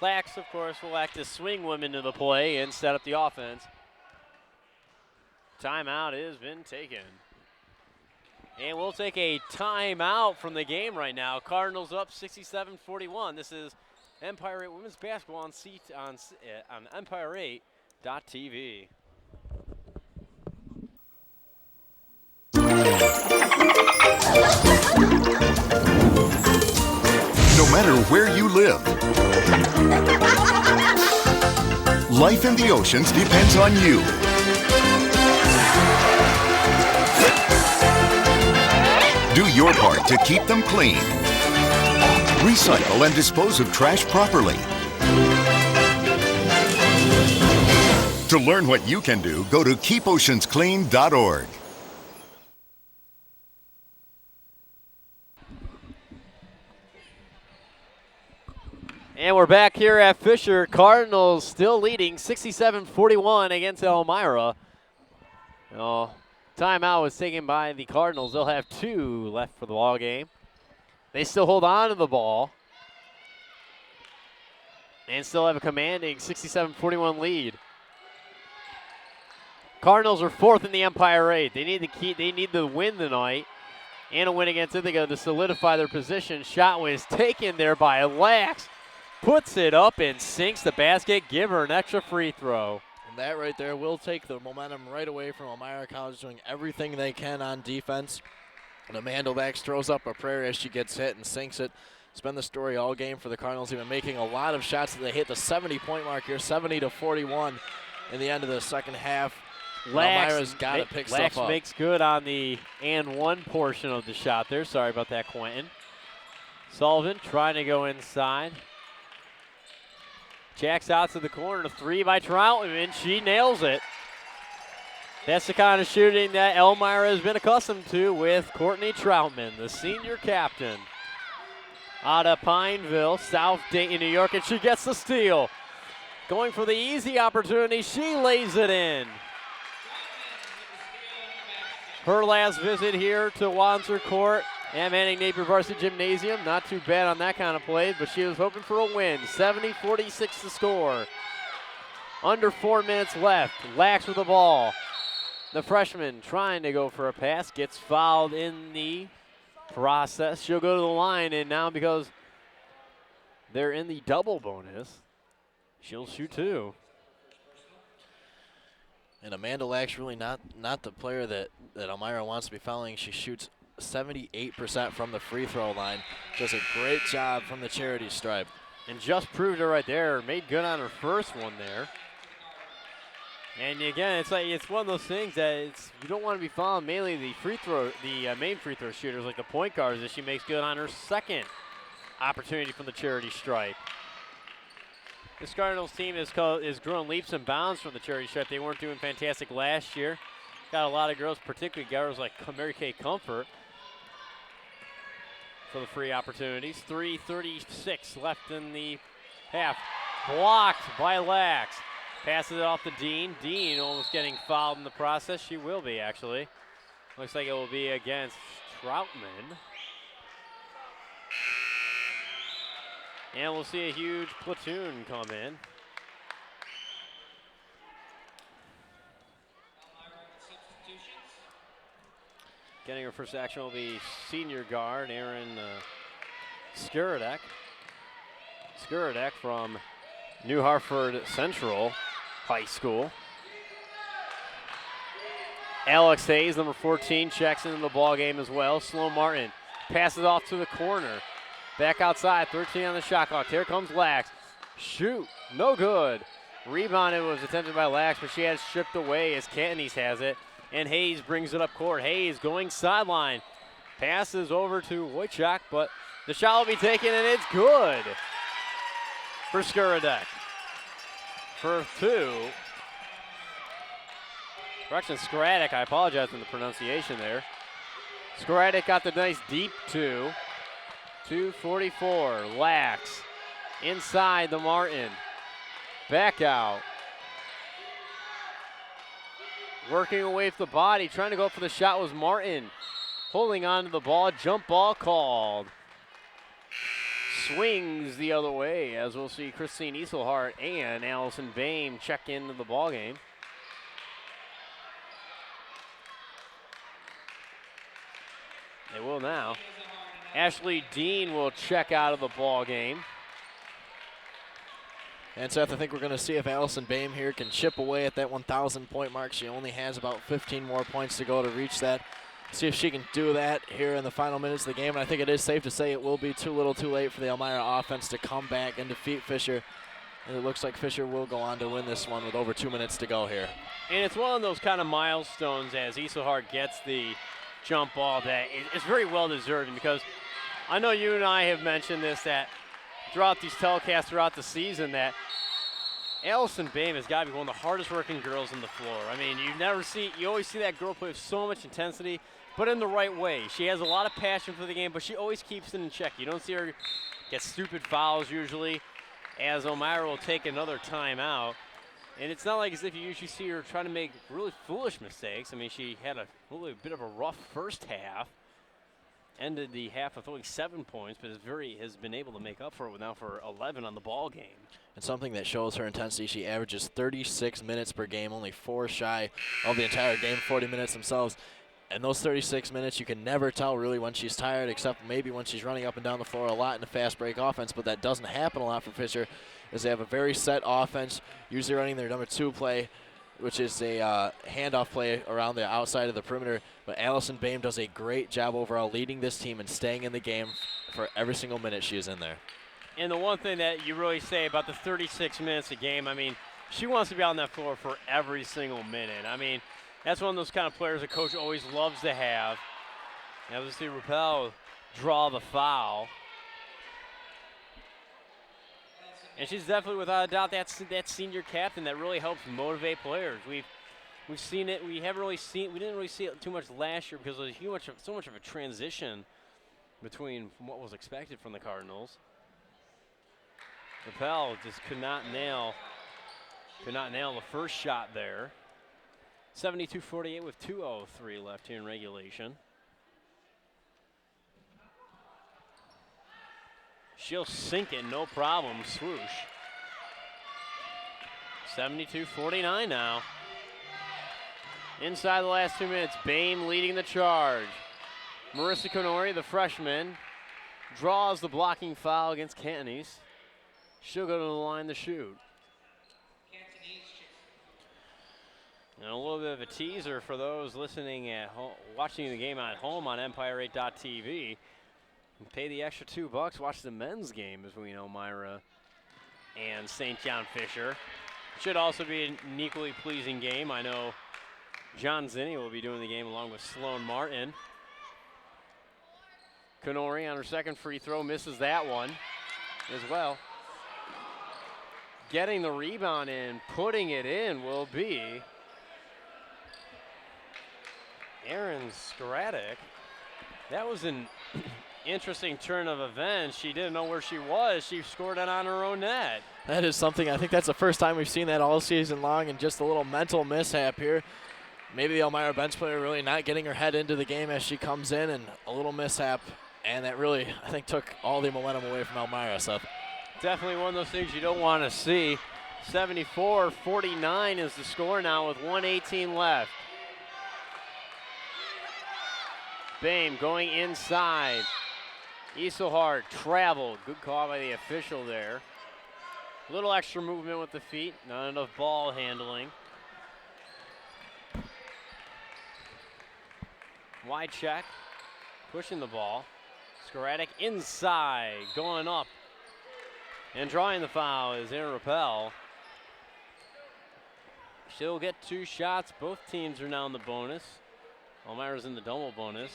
Lax, of course, will act as swing woman to the play and set up the offense. Timeout has been taken. And we'll take a timeout from the game right now. Cardinals up 67-41. This is Empire 8 Women's Basketball on Empire8.tv. No matter where you live, life in the oceans depends on you. Do your part to keep them clean. Recycle and dispose of trash properly. To learn what you can do, go to keepoceansclean.org. And we're back here at Fisher. Cardinals still leading 67-41 against Elmira. Timeout was taken by the Cardinals. They'll have 2 left for the ball game. They still hold on to the ball and still have a commanding 67-41 lead. Cardinals are 4th in the Empire 8. They need the win tonight and a win against Ithaca to solidify their position. Shot was taken there by Lax. Puts it up and sinks the basket. Give her an extra free throw. And that right there will take the momentum right away from Elmira College, doing everything they can on defense. And Amanda Lax throws up a prayer as she gets hit and sinks it. It's been the story all game for the Cardinals. They've been making a lot of shots. They hit the 70-point mark here, 70-41 in the end of the second half. Elmira's got to pick stuff up. Lax makes good on the and one portion of the shot there. Sorry about that, Quentin. Sullivan trying to go inside. Jacks out to the corner, 3 by Troutman. She nails it. That's the kind of shooting that Elmira has been accustomed to with Courtney Troutman, the senior captain. Out of Pineville, South Dayton, New York, and she gets the steal. Going for the easy opportunity, she lays it in. Her last visit here to Wanzer Court and Manning Napier Varsity Gymnasium. Not too bad on that kind of play, but she was hoping for a win. 70-46 to score. Under 4 minutes left. Lax with the ball. The freshman trying to go for a pass, gets fouled in the process. She'll go to the line, and now because they're in the double bonus, she'll shoot 2. And Amanda Lax really not the player that Elmira wants to be fouling. She shoots 78% from the free throw line. Does a great job from the charity stripe. And just proved it right there. Made good on her first one there. And again, it's one of those things that you don't want to be fouling mainly the main free throw shooters like the point guards, as she makes good on her second opportunity from the charity stripe. This Cardinals team is growing leaps and bounds from the charity stripe. They weren't doing fantastic last year. Got a lot of girls, particularly girls like Mary Kay Comfort, for the free opportunities. 3:36 left in the half. Blocked by Lax. Passes it off to Dean. Dean almost getting fouled in the process. She will be, actually. Looks like it will be against Troutman. And we'll see a huge platoon come in. Getting her first action will be senior guard Aaron Skuradek. Skuradek from New Hartford Central High School. Alex Hayes, number 14, checks into the ball game as well. Sloan Martin passes off to the corner. Back outside, 13 on the shot clock. Here comes Lax. Shoot, no good. Rebounded was attempted by Lax, but she has stripped away as Cantonese has it. And Hayes brings it up court. Hayes going sideline. Passes over to Wojciak, but the shot will be taken, and it's good for Skuradek. For 2. Correction, Skuradek. I apologize for the pronunciation there. Skuradek got the nice deep 2. 2:44. Lax inside the Martin. Back out. Working away with the body, trying to go for the shot was Martin. Holding on to the ball, jump ball called. Swings the other way, as we'll see Christine Eselhart and Allison Boehm check into the ball game. They will now. Ashley Dean will check out of the ball game. And Seth, I think we're going to see if Allison Boehm here can chip away at that 1,000-point mark. She only has about 15 more points to go to reach that. See if she can do that here in the final minutes of the game. And I think it is safe to say it will be too little too late for the Elmira offense to come back and defeat Fisher. And it looks like Fisher will go on to win this one with over 2 minutes to go here. And it's one of those kind of milestones as Eselhart gets the jump ball that it's very well deserved, because I know you and I have mentioned this, that throughout these telecasts throughout the season, that Allison Boehm has got to be one of the hardest working girls on the floor. I mean, you always see that girl play with so much intensity, but in the right way. She has a lot of passion for the game, but she always keeps it in check. You don't see her get stupid fouls usually, as Elmira will take another timeout. And it's not like as if you usually see her trying to make really foolish mistakes. I mean, she had a bit of a rough first half. Ended the half with only 7 points, but has been able to make up for it now for 11 on the ball game. And something that shows her intensity, she averages 36 minutes per game, only 4 shy of the entire game, 40 minutes themselves. And those 36 minutes, you can never tell really when she's tired, except maybe when she's running up and down the floor a lot in a fast break offense, but that doesn't happen a lot for Fisher, as they have a very set offense, usually running their number 2 play which is a handoff play around the outside of the perimeter. But Allison Boehm does a great job overall leading this team and staying in the game for every single minute she is in there. And the one thing that you really say about the 36 minutes a game, I mean, she wants to be on that floor for every single minute. I mean, that's one of those kind of players a coach always loves to have. Now let's see Rappel draw the foul. And she's definitely, without a doubt, that senior captain that really helps motivate players. We've seen it. We didn't really see it too much last year because there was so much of a transition between what was expected from the Cardinals. Rappel just could not nail the first shot there. 72-48 with 2:03 left here in regulation. She'll sink it, no problem, swoosh. 72-49 now. Inside the last 2 minutes, Boehm leading the charge. Marissa Konori, the freshman, draws the blocking foul against Cantonese. She'll go to the line to shoot. And a little bit of a teaser for those listening at home, watching the game at home on Empire8.tv. Pay the extra $2, watch the men's game between Elmira and St. John Fisher. Should also be an equally pleasing game. I know John Zinni will be doing the game along with Sloan Martin. Konori on her second free throw misses that one as well. Getting the rebound in, putting it in will be Erin Skradek. That was an interesting turn of events. She didn't know where she was. She scored it on her own net. That is something, I think that's the first time we've seen that all season long, and just a little mental mishap here. Maybe the Elmira bench player really not getting her head into the game as she comes in, and a little mishap, and that really, I think, took all the momentum away from Elmira, Seth. Definitely one of those things you don't want to see. 74-49 is the score now with 1:18 left. Boehm going inside. Iselhard traveled. Good call by the official there. A little extra movement with the feet. Not enough ball handling. Wide check. Pushing the ball. Skradek inside. Going up. And drawing the foul is Erin Rappel. She'll get 2 shots. Both teams are now in the bonus. Elmira's in the double bonus.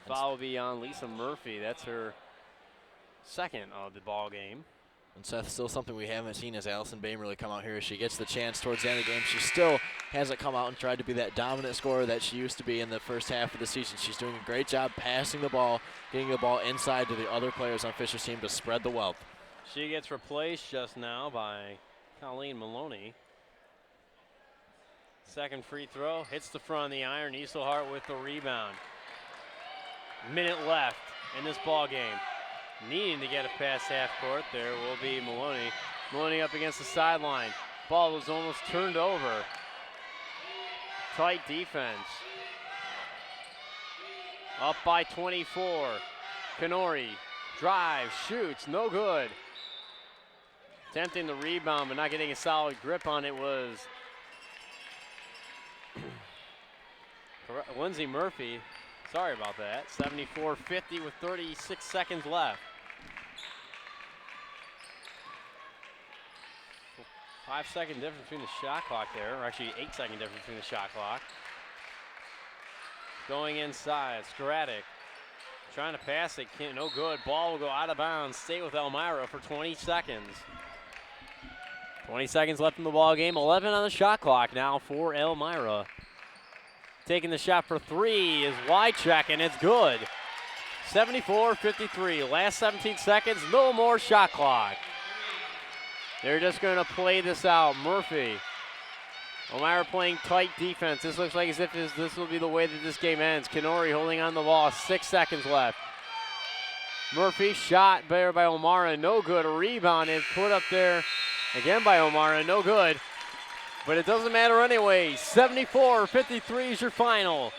Foul will be on Lisa Murphy. That's her second of the ball game. And Seth, still something we haven't seen is Allison Boehm really come out here. She gets the chance towards the end of the game. She still hasn't come out and tried to be that dominant scorer that she used to be in the first half of the season. She's doing a great job passing the ball, getting the ball inside to the other players on Fisher's team to spread the wealth. She gets replaced just now by Colleen Maloney. Second free throw, hits the front of the iron. Iselhart with the rebound. Minute left in this ball game. Needing to get it past half court. There will be Maloney. Maloney up against the sideline. Ball was almost turned over. Tight defense. Up by 24. Konori drives, shoots, no good. Attempting the rebound, but not getting a solid grip on it was Lindsay Murphy. Sorry about that. 74-50 with 36 seconds left. 5-second difference between the shot clock there, or actually 8-second difference between the shot clock. Going inside, Skradek trying to pass it, no good. Ball will go out of bounds, stay with Elmira for 20 seconds. 20 seconds left in the ball game, 11 on the shot clock now for Elmira. Taking the shot for 3 is Wycheck, and it's good. 74-53, last 17 seconds, no more shot clock. They're just going to play this out. Murphy, Elmira playing tight defense. This looks like as if this will be the way that this game ends. Konori holding on the ball, 6 seconds left. Murphy shot there by Elmira, no good. A rebound is put up there again by Elmira, no good. But it doesn't matter anyway. 74-53 is your final.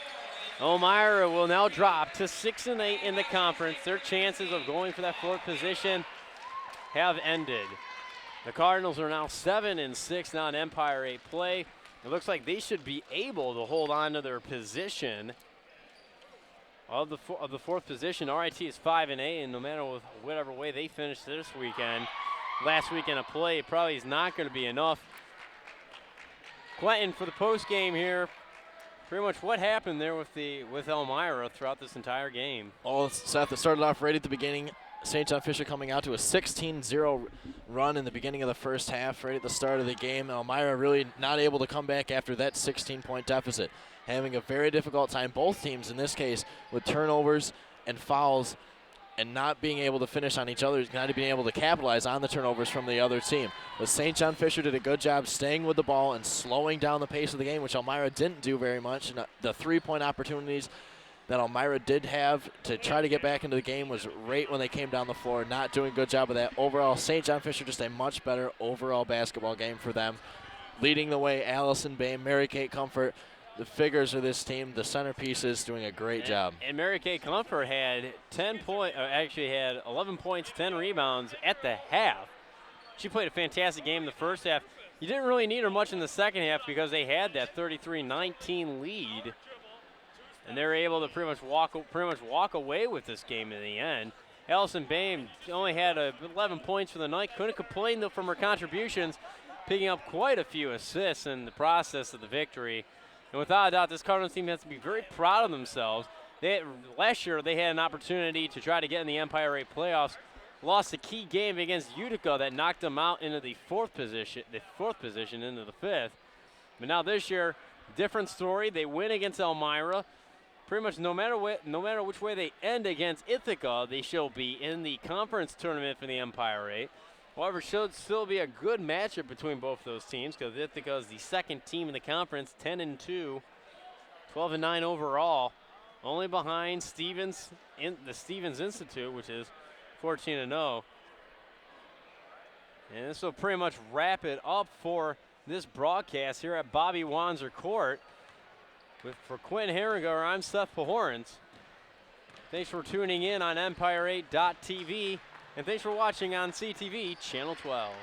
Elmira will now drop to 6-8 in the conference. Their chances of going for that 4th position have ended. The Cardinals are now 7-6 on Empire 8 play. It looks like they should be able to hold on to their position of the fourth position. RIT is 5-8, and no matter whatever way they finish this weekend, last weekend of play probably is not going to be enough. Quentin, for the post game here, pretty much what happened there with Elmira throughout this entire game? Well, Seth, it started off right at the beginning. St. John Fisher coming out to a 16-0 run in the beginning of the first half, right at the start of the game. Elmira really not able to come back after that 16-point deficit, having a very difficult time, both teams in this case, with turnovers and fouls and not being able to finish on each other, not being able to capitalize on the turnovers from the other team. But St. John Fisher did a good job staying with the ball and slowing down the pace of the game, which Elmira didn't do very much. And the three-point opportunities that Elmira did have to try to get back into the game was right when they came down the floor, not doing a good job of that. Overall, St. John Fisher just a much better overall basketball game for them. Leading the way, Allison Bain, Mary Kate Comfort, the figures of this team, the centerpieces, doing a great job. And Mary Kay Comfort had 11 points, 10 rebounds at the half. She played a fantastic game in the first half. You didn't really need her much in the second half because they had that 33-19 lead, and they were able to pretty much walk away with this game in the end. Allison Bain only had 11 points for the night. Couldn't complain though from her contributions, picking up quite a few assists in the process of the victory. And without a doubt, this Cardinals team has to be very proud of themselves. Last year, they had an opportunity to try to get in the Empire 8 playoffs. Lost a key game against Utica that knocked them out into the fourth position into the fifth. But now this year, different story. They win against Elmira. Pretty much no matter which way they end against Ithaca, they shall be in the conference tournament for the Empire 8. However, it should still be a good matchup between both those teams because Ithaca is the second team in the conference, 10-2, 12-9 overall, only behind Stevens in the Stevens Institute, which is 14-0. And this will pretty much wrap it up for this broadcast here at Bobby Wanzer Court. For Quinn Herringer, I'm Seth Pahorens. Thanks for tuning in on Empire8.tv. And thanks for watching on CTV Channel 12.